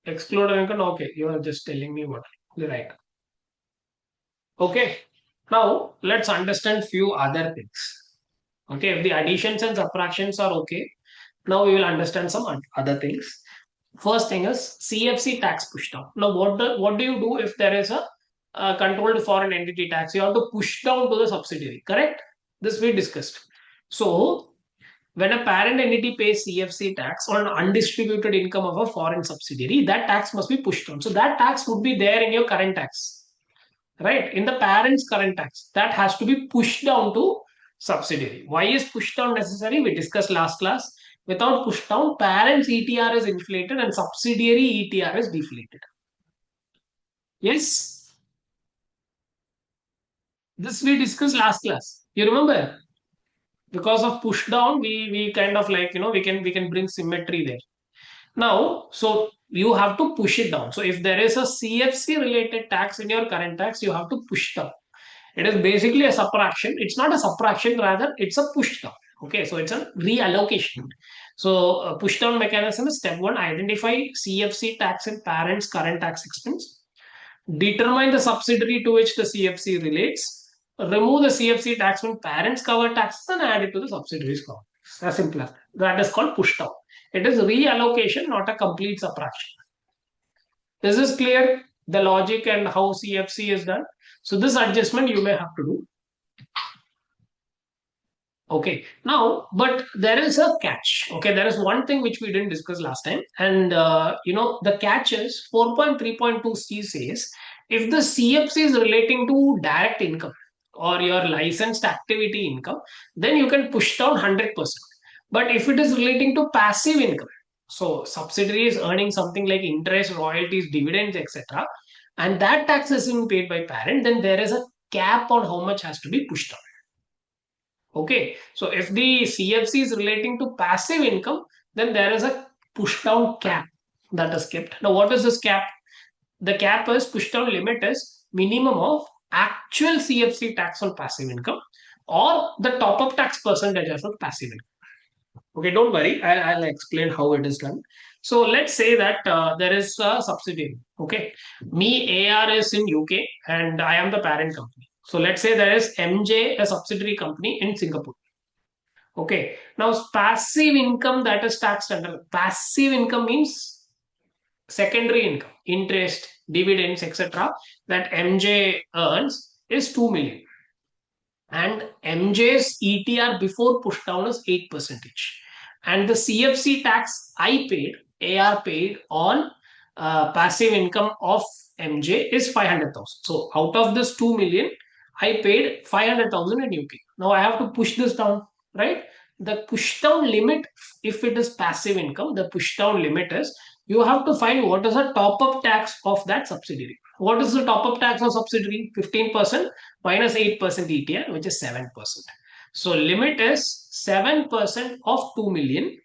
[SPEAKER 1] Exclude income. Okay, you are just telling me what. You're right. Okay. Now let's understand few other things. Okay, if the additions and subtractions are okay, now we will understand some other things. First thing is CFC tax push down. Now, what do you do if there is a controlled foreign entity tax? You have to push down to the subsidiary, correct? This we discussed. So, when a parent entity pays CFC tax on undistributed income of a foreign subsidiary, that tax must be pushed down. So, that tax would be there in your current tax, right? In the parent's current tax, that has to be pushed down to subsidiary. Why is push down necessary? We discussed last class. Without push down, parent's ETR is inflated and subsidiary ETR is deflated. Yes, this we discussed last class. You remember? Because of push down, we kind of like we can bring symmetry there. Now, so you have to push it down. So if there is a CFC related tax in your current tax, you have to push down. It is basically a subtraction. It's not a subtraction, rather, it's a push down. Okay, so it's a reallocation. So, push down mechanism is step one: identify CFC tax in parent's current tax expense, determine the subsidiary to which the CFC relates, remove the CFC tax from parent's covered taxes, and add it to the subsidiary's covered. As simple as that. That is called push down. It is reallocation, not a complete subtraction. This is clear, the logic and how CFC is done. So this adjustment you may have to do. Okay, now, but there is a catch. Okay, there is one thing which we didn't discuss last time, and the catch is 4.3.2C says if the CFC is relating to direct income or your licensed activity income, then you can push down 100%. But if it is relating to passive income, so subsidiary is earning something like interest, royalties, dividends, etc., and that tax is being paid by parent, then there is a cap on how much has to be pushed down. Okay, so if the CFC is relating to passive income, then there is a push down cap that is kept. Now, what is this cap? The cap is push down limit is minimum of actual CFC tax on passive income or the top up tax percentage of passive income. Okay, don't worry, I'll explain how it is done. So, let's say that there is a subsidiary. Okay, me AR is in UK and I am the parent company. So, let's say there is MJ, a subsidiary company in Singapore. Okay. Now, passive income that is taxed under passive income means secondary income, interest, dividends, etc. that MJ earns is 2 million. And MJ's ETR before push down is 8%. And the CFC tax I paid, AR paid on passive income of MJ is 500,000. So out of this 2 million, I paid 500,000 in UK. Now I have to push this down, right? The push down limit, if it is passive income, the push down limit is you have to find what is the top up tax of that subsidiary. What is the top up tax of subsidiary? 15% minus 8% ETR, which is 7%. So limit is 7% of 2 million,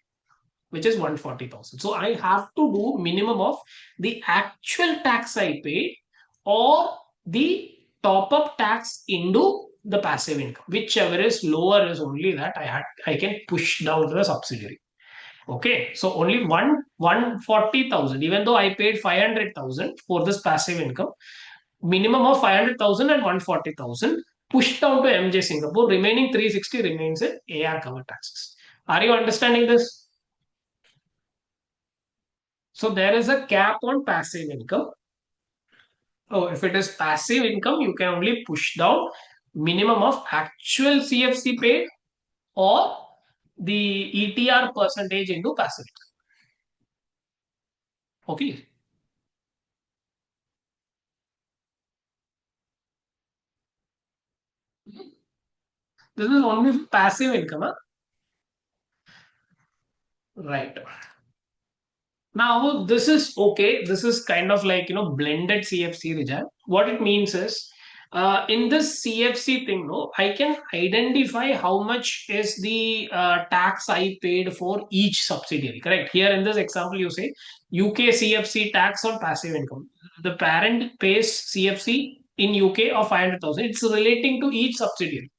[SPEAKER 1] which is 140,000. So I have to do minimum of the actual tax I paid or the top up tax into the passive income. Whichever is lower is only that I can push down to the subsidiary. Okay, so only 140,000, even though I paid 500,000 for this passive income, minimum of 500,000 and 140,000 pushed down to MJ Singapore, remaining 360 remains in AR cover taxes. Are you understanding this? So there is a cap on passive income. Oh, if it is passive income, you can only push down minimum of actual CFC paid or the ETR percentage into passive income. Okay. This is only passive income, huh? Right. Now, this is okay. This is kind of like, blended CFC regime. What it means is, in this CFC thing, no, I can identify how much is the tax I paid for each subsidiary. Correct. Here in this example, you say UK CFC tax on passive income. The parent pays CFC in UK of 500,000. It's relating to each subsidiary.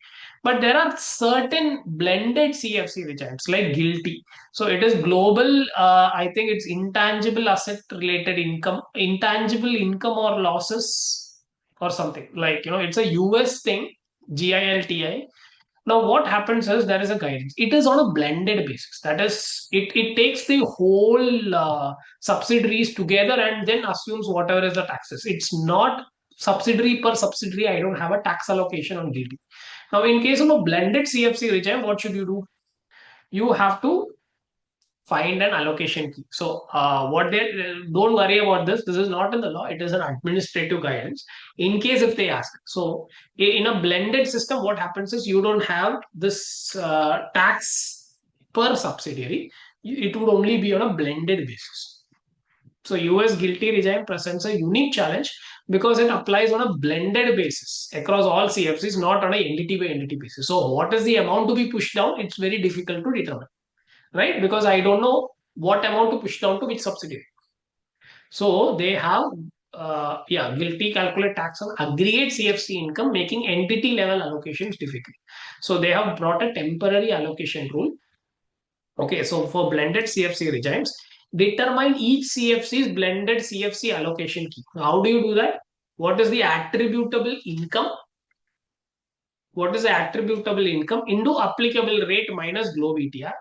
[SPEAKER 1] But there are certain blended CFC regimes like guilty. So it is global. I think it's intangible asset related income, intangible income or losses or something like, it's a US thing, GILTI. Now, what happens is there is a guidance. It is on a blended basis. That is, it takes the whole subsidiaries together and then assumes whatever is the taxes. It's not subsidiary per subsidiary. I don't have a tax allocation on GT. Now, in case of a blended CFC regime, what should you do? You have to find an allocation key. So, what they don't worry about this. This is not in the law. It is an administrative guidance. In case if they ask, so in a blended system, what happens is you don't have this tax per subsidiary. It would only be on a blended basis. So, US guilty regime presents a unique challenge because it applies on a blended basis across all CFCs, not on a entity by entity basis. So, what is the amount to be pushed down? It's very difficult to determine, right? Because I don't know what amount to push down to which subsidiary. So they have, guilty calculate tax on aggregate CFC income, making entity level allocations difficult. So they have brought a temporary allocation rule. Okay, so for blended CFC regimes, determine each CFC's blended CFC allocation key. How do you do that? What is the attributable income? What is the attributable income into applicable rate minus globe ETR,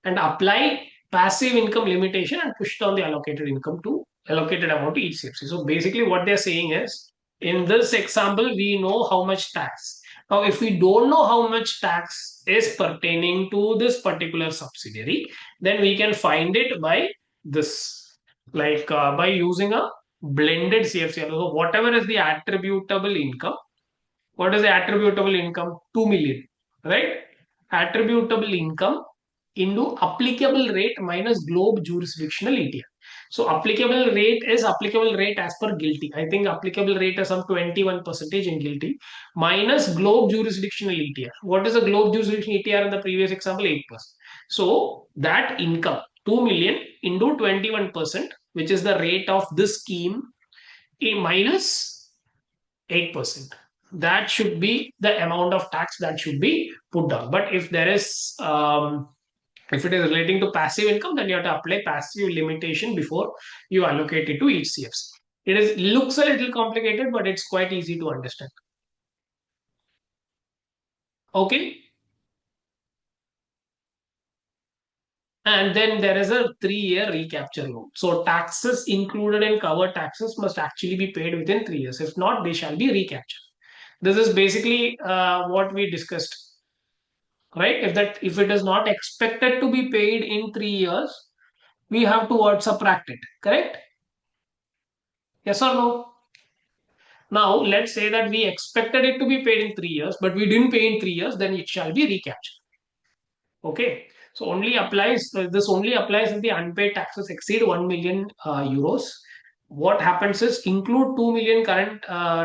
[SPEAKER 1] and apply passive income limitation and push down the allocated income to allocated amount to each CFC. So basically what they're saying is, in this example, we know how much tax. Now, if we don't know how much tax is pertaining to this particular subsidiary, then we can find it by this, like by using a blended CFC. So whatever is the attributable income, what is the attributable income? 2 million, right? Attributable income into applicable rate minus globe jurisdictional ETR. So applicable rate is applicable rate as per guilty. I think applicable rate is some 21 percentage in guilty minus globe jurisdictional ETR. What is the globe jurisdictional ETR in the previous example? 8%. So that income 2 million into 21%, which is the rate of this scheme, minus 8%. That should be the amount of tax that should be put down. But if there is, if it is relating to passive income, then you have to apply passive limitation before you allocate it to each CFC. It is looks a little complicated, but it's quite easy to understand. Okay. And then there is a 3-year recapture rule. So taxes included in covered taxes must actually be paid within 3 years. If not, they shall be recaptured. This is basically what we discussed, right? If it is not expected to be paid in 3 years, we have to what, subtract it, correct? Yes or no? Now let's say that we expected it to be paid in 3 years, but we didn't pay in 3 years, then it shall be recaptured. Okay, so only applies, this only applies if the unpaid taxes exceed 1 million euros. What happens is, include 2 million current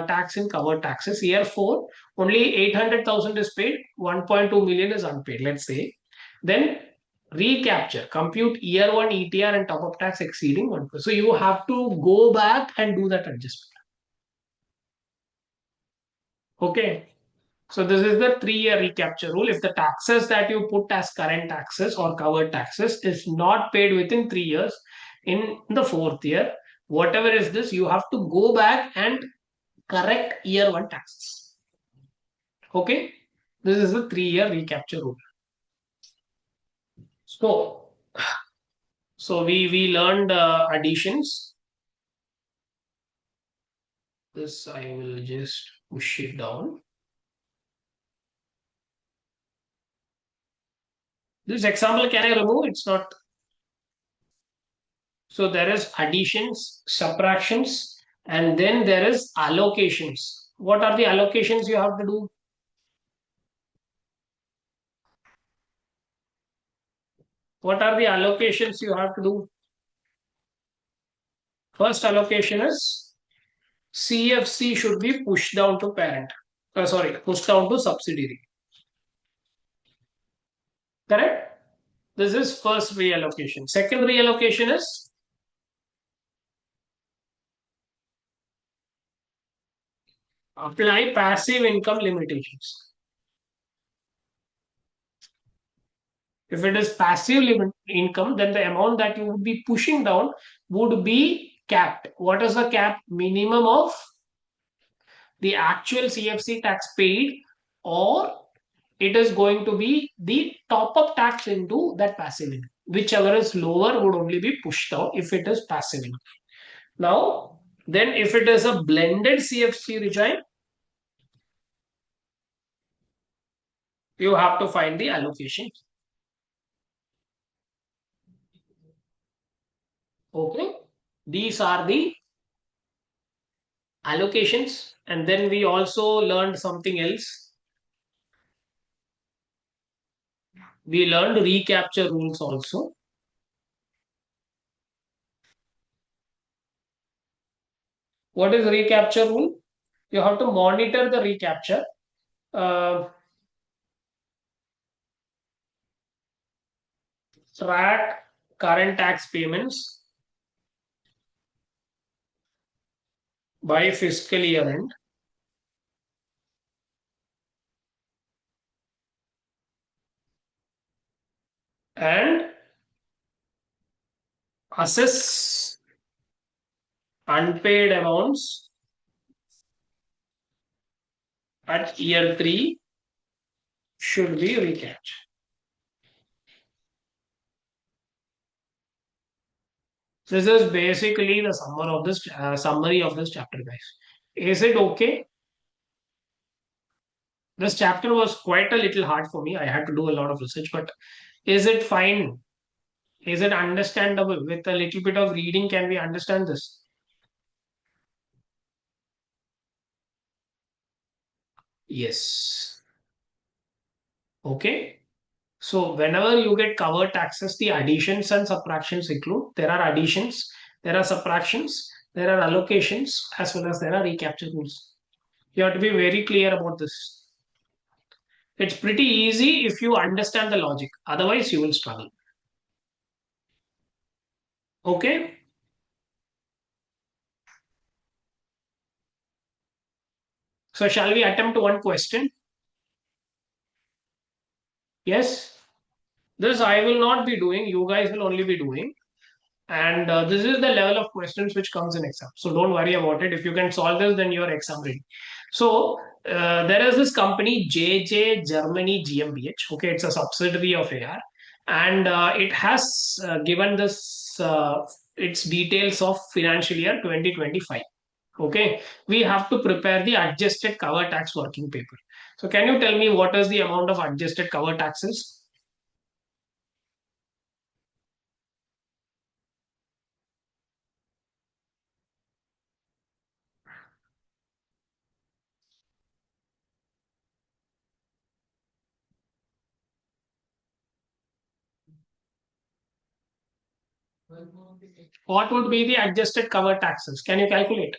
[SPEAKER 1] tax in covered taxes. Year 4, only 800,000 is paid, 1.2 million is unpaid, let's say. Then recapture, compute year 1 ETR and top up tax exceeding 1%. So you have to go back and do that adjustment. Okay. So this is the 3-year recapture rule. If the taxes that you put as current taxes or covered taxes is not paid within 3 years, in the 4th year, whatever is this, you have to go back and correct year 1 taxes. Okay. This is the 3-year recapture rule. So, we learned additions. This I will just push it down. This example, can I remove? It's not. So there is additions, subtractions, and then there is allocations. What are the allocations you have to do? What are the allocations you have to do? First allocation is CFC should be pushed down to parent. Sorry, pushed down to subsidiary. Correct? This is first reallocation. Second reallocation is apply passive income limitations. If it is passive income, then the amount that you would be pushing down would be capped. What is the cap? Minimum of the actual CFC tax paid, or it is going to be the top up tax into that passive income. Whichever is lower would only be pushed out if it is passive income. Now, then if it is a blended CFC regime, you have to find the allocation. Okay. These are the allocations. And then we also learned something else. We learned recapture rules also. What is recapture rule? You have to monitor the recapture. Uh, Track current tax payments by fiscal year end, and assess unpaid amounts at year 3 should be recapped. This is basically the summary of this chapter, guys. Is it okay? This chapter was quite a little hard for me. I had to do a lot of research, but is it fine? Is it understandable? With a little bit of reading, can we understand this? Yes. Okay. So whenever you get covered taxes, the additions and subtractions include. There are additions, there are subtractions, there are allocations, as well as there are recapture rules. You have to be very clear about this. It's pretty easy if you understand the logic. Otherwise, you will struggle. Okay. So shall we attempt one question? Yes. This I will not be doing. You guys will only be doing. And this is the level of questions which comes in exam. So don't worry about it. If you can solve this, then you're exam ready. So there is this company JJ Germany GmbH. Okay, it's a subsidiary of AR, and it has given this its details of financial year 2025. Okay, we have to prepare the adjusted cover tax working paper. So can you tell me what is the amount of adjusted cover taxes? What would be the adjusted cover taxes? Can you calculate?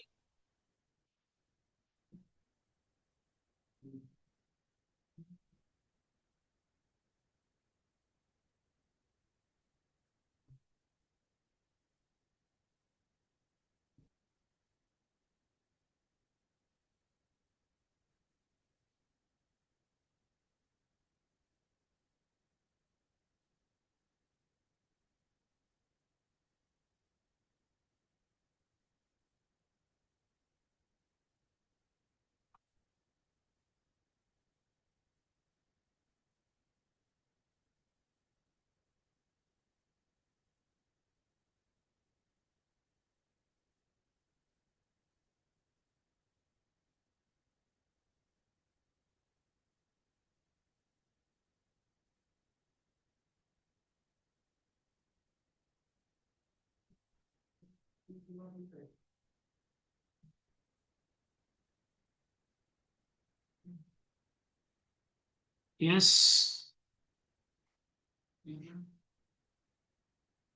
[SPEAKER 1] Yes.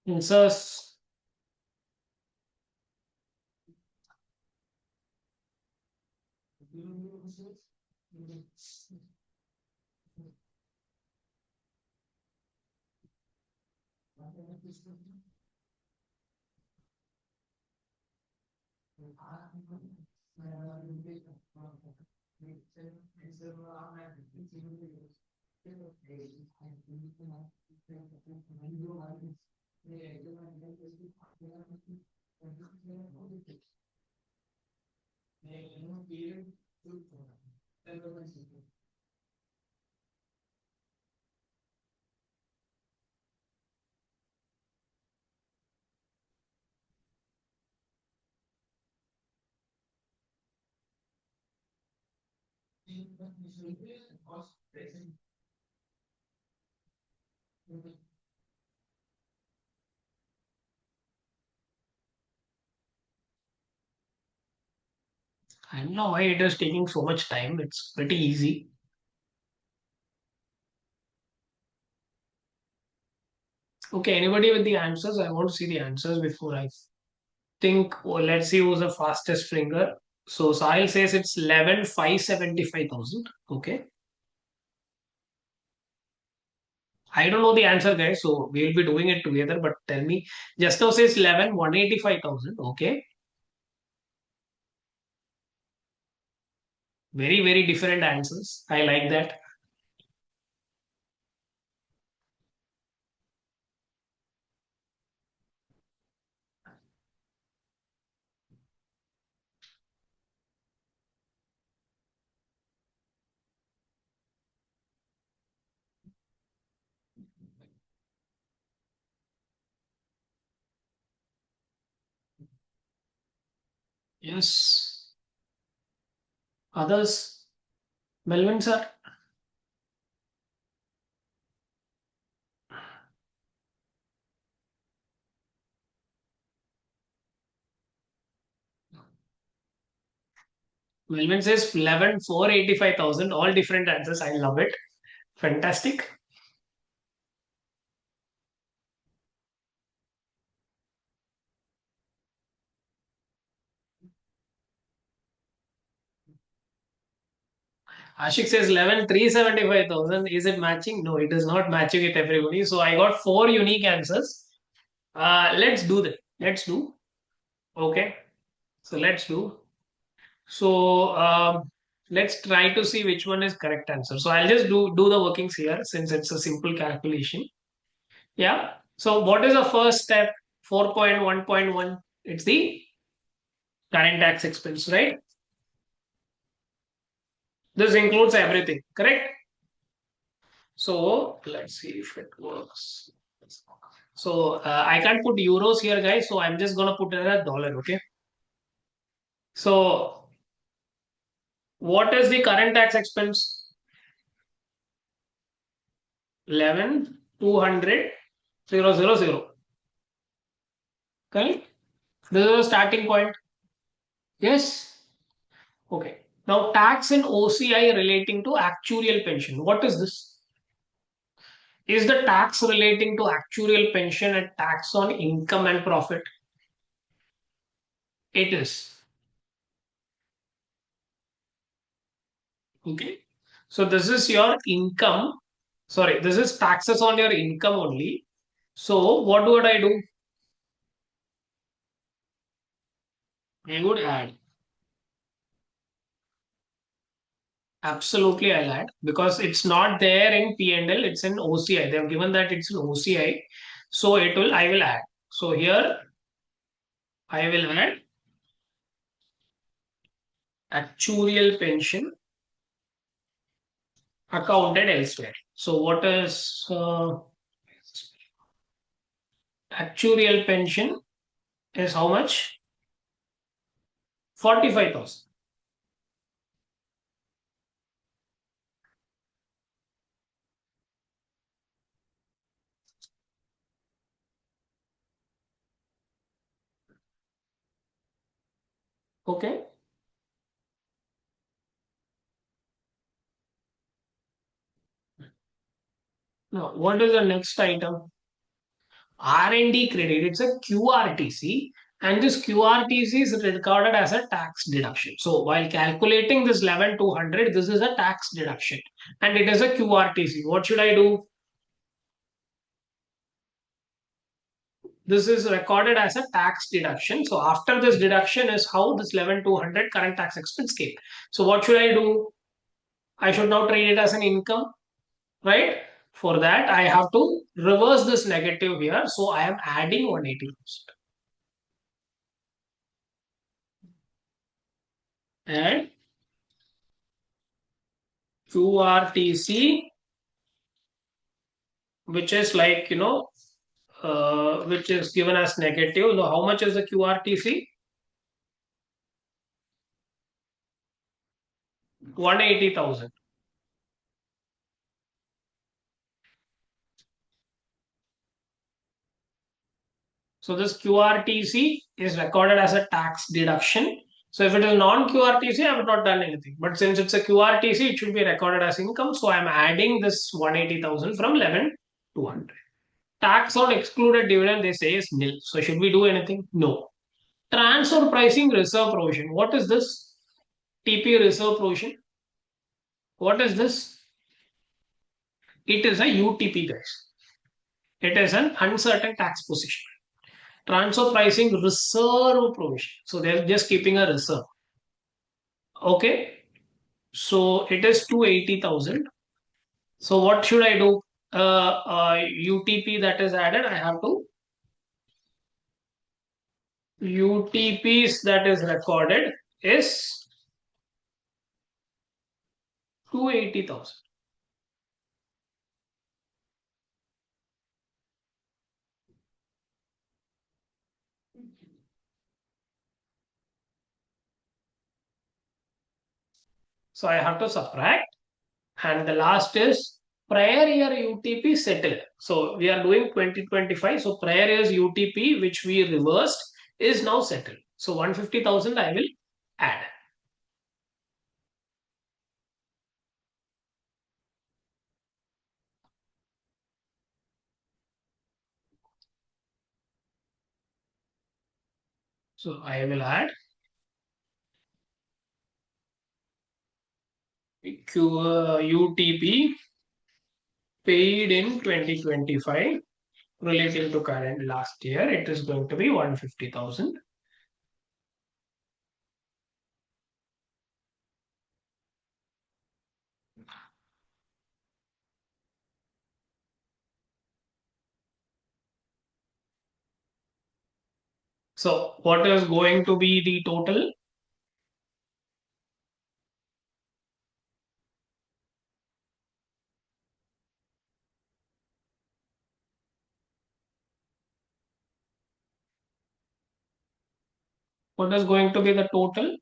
[SPEAKER 1] Answers. I don't know why it is taking so much time. It's pretty easy. Okay, anybody with the answers? I want to see the answers before I think. Oh, let's see who's the fastest finger. So Sahil says it's 11,575,000. Okay. I don't know the answer, guys. So we'll be doing it together. But tell me, Justo says 11,185,000. Okay. Very, very different answers. I like that. Yes. Others, Melvin sir. Melvin says 11,485,000. All different answers. I love it. Fantastic. Ashik says 11,375,000. Is it matching? No, it is not matching with everybody. So I got four unique answers. Let's do that. Let's do. Okay. So let's do. So let's try to see which one is correct answer. So I'll just do the workings here since it's a simple calculation. Yeah. So what is the first step? 4.1.1. It's the current tax expense, right? This includes everything, correct? So let's see if it works. So I can't put euros here, guys. So I'm just gonna put it as dollar. Okay. So what is the current tax expense? 11,200,000. Correct. This is the starting point. Yes. Okay. Now tax and OCI relating to actuarial pension. What is this? Is the tax relating to actuarial pension and tax on income and profit? It is. Okay. So this is your income. Sorry, this is taxes on your income only. So what would I do? I would add. Absolutely, I'll add because it's not there in P&L. It's in OCI. They have given that it's in OCI. So it will. I will add. So here I will add actuarial pension accounted elsewhere. So what is actuarial pension is how much? 45,000. Okay. Now what is the next item? R&D credit. It's a QRTC. And this QRTC is recorded as a tax deduction. So while calculating this 11,200, this is a tax deduction and it is a QRTC. What should I do? This is recorded as a tax deduction. So after this deduction is how this 11,200 current tax expense came. So what should I do? I should now treat it as an income, right? For that, I have to reverse this negative here. So I am adding 180,000 and QRTC, which is like, which is given as negative. So how much is the QRTC? 180,000. So this QRTC is recorded as a tax deduction. So if it is non-QRTC, I have not done anything. But since it's a QRTC, it should be recorded as income. So I'm adding this 180,000 from 11,200. Tax on excluded dividend, they say, is nil. So should we do anything? No. Transfer pricing reserve provision. What is this? TP reserve provision. What is this? It is a UTP, guys. It is an uncertain tax position. Transfer pricing reserve provision. So they're just keeping a reserve. Okay. So it is 280,000. So what should I do? UTP that is added, I have to UTPs that is recorded is 280,000. So I have to subtract. And the last is prior year UTP settled. So we are doing 2025. So prior year's UTP, which we reversed, is now settled. So 150,000 I will add. So I will add UTP paid in 2025 relating to current last year. It is going to be 150,000. So what is going to be the total? What is going to be the total?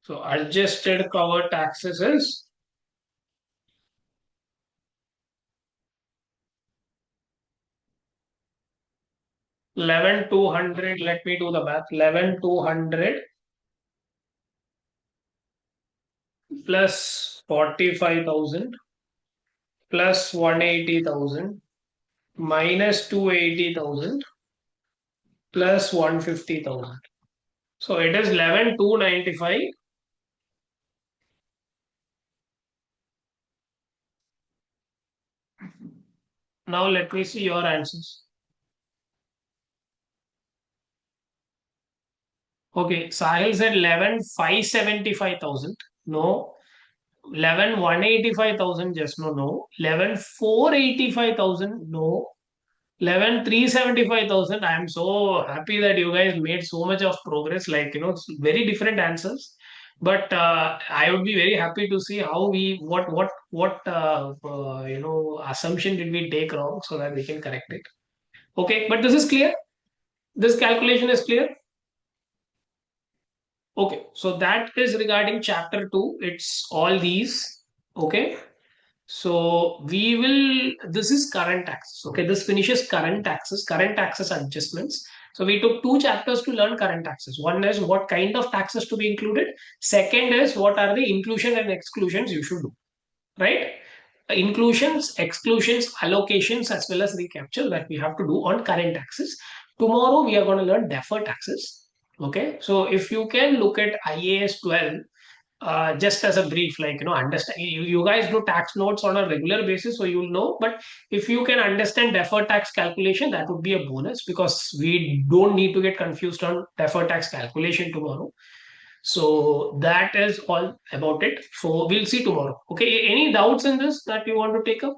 [SPEAKER 1] So adjusted cover taxes is 11,200. Let me do the math. 11,200 plus 45,000 plus 180,000 minus 280,000 plus 150,000. So it is 11,295. Now let me see your answers. Okay, Sahil said 11,575,000. No. 11,185,000. Just no. 11,485,000. No. 11,375,000. I am so happy that you guys made so much of progress. Like, it's very different answers. But I would be very happy to see how what assumption did we take wrong so that we can correct it. Okay, but this is clear. This calculation is clear. Okay, so that is regarding chapter 2. It's all these. Okay, so this is current taxes. Okay, this finishes current taxes adjustments. So we took 2 chapters to learn current taxes. One is what kind of taxes to be included. Second is what are the inclusion and exclusions you should do, right? Inclusions, exclusions, allocations, as well as recapture that we have to do on current taxes. Tomorrow we are going to learn deferred taxes. Okay, so if you can look at IAS 12, just as a brief, like, understand, you guys do tax notes on a regular basis, so you'll know. But if you can understand deferred tax calculation, that would be a bonus, because we don't need to get confused on deferred tax calculation tomorrow. So that is all about it. So we'll see tomorrow. Okay. Any doubts in this that you want to take up?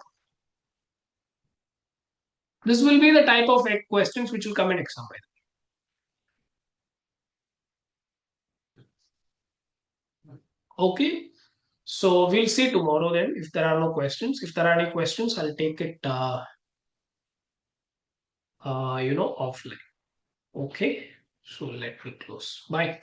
[SPEAKER 1] This will be the type of questions which will come in exam. Okay. So we'll see tomorrow then if there are no questions. If there are any questions, I'll take it, offline. Okay. So let me close. Bye.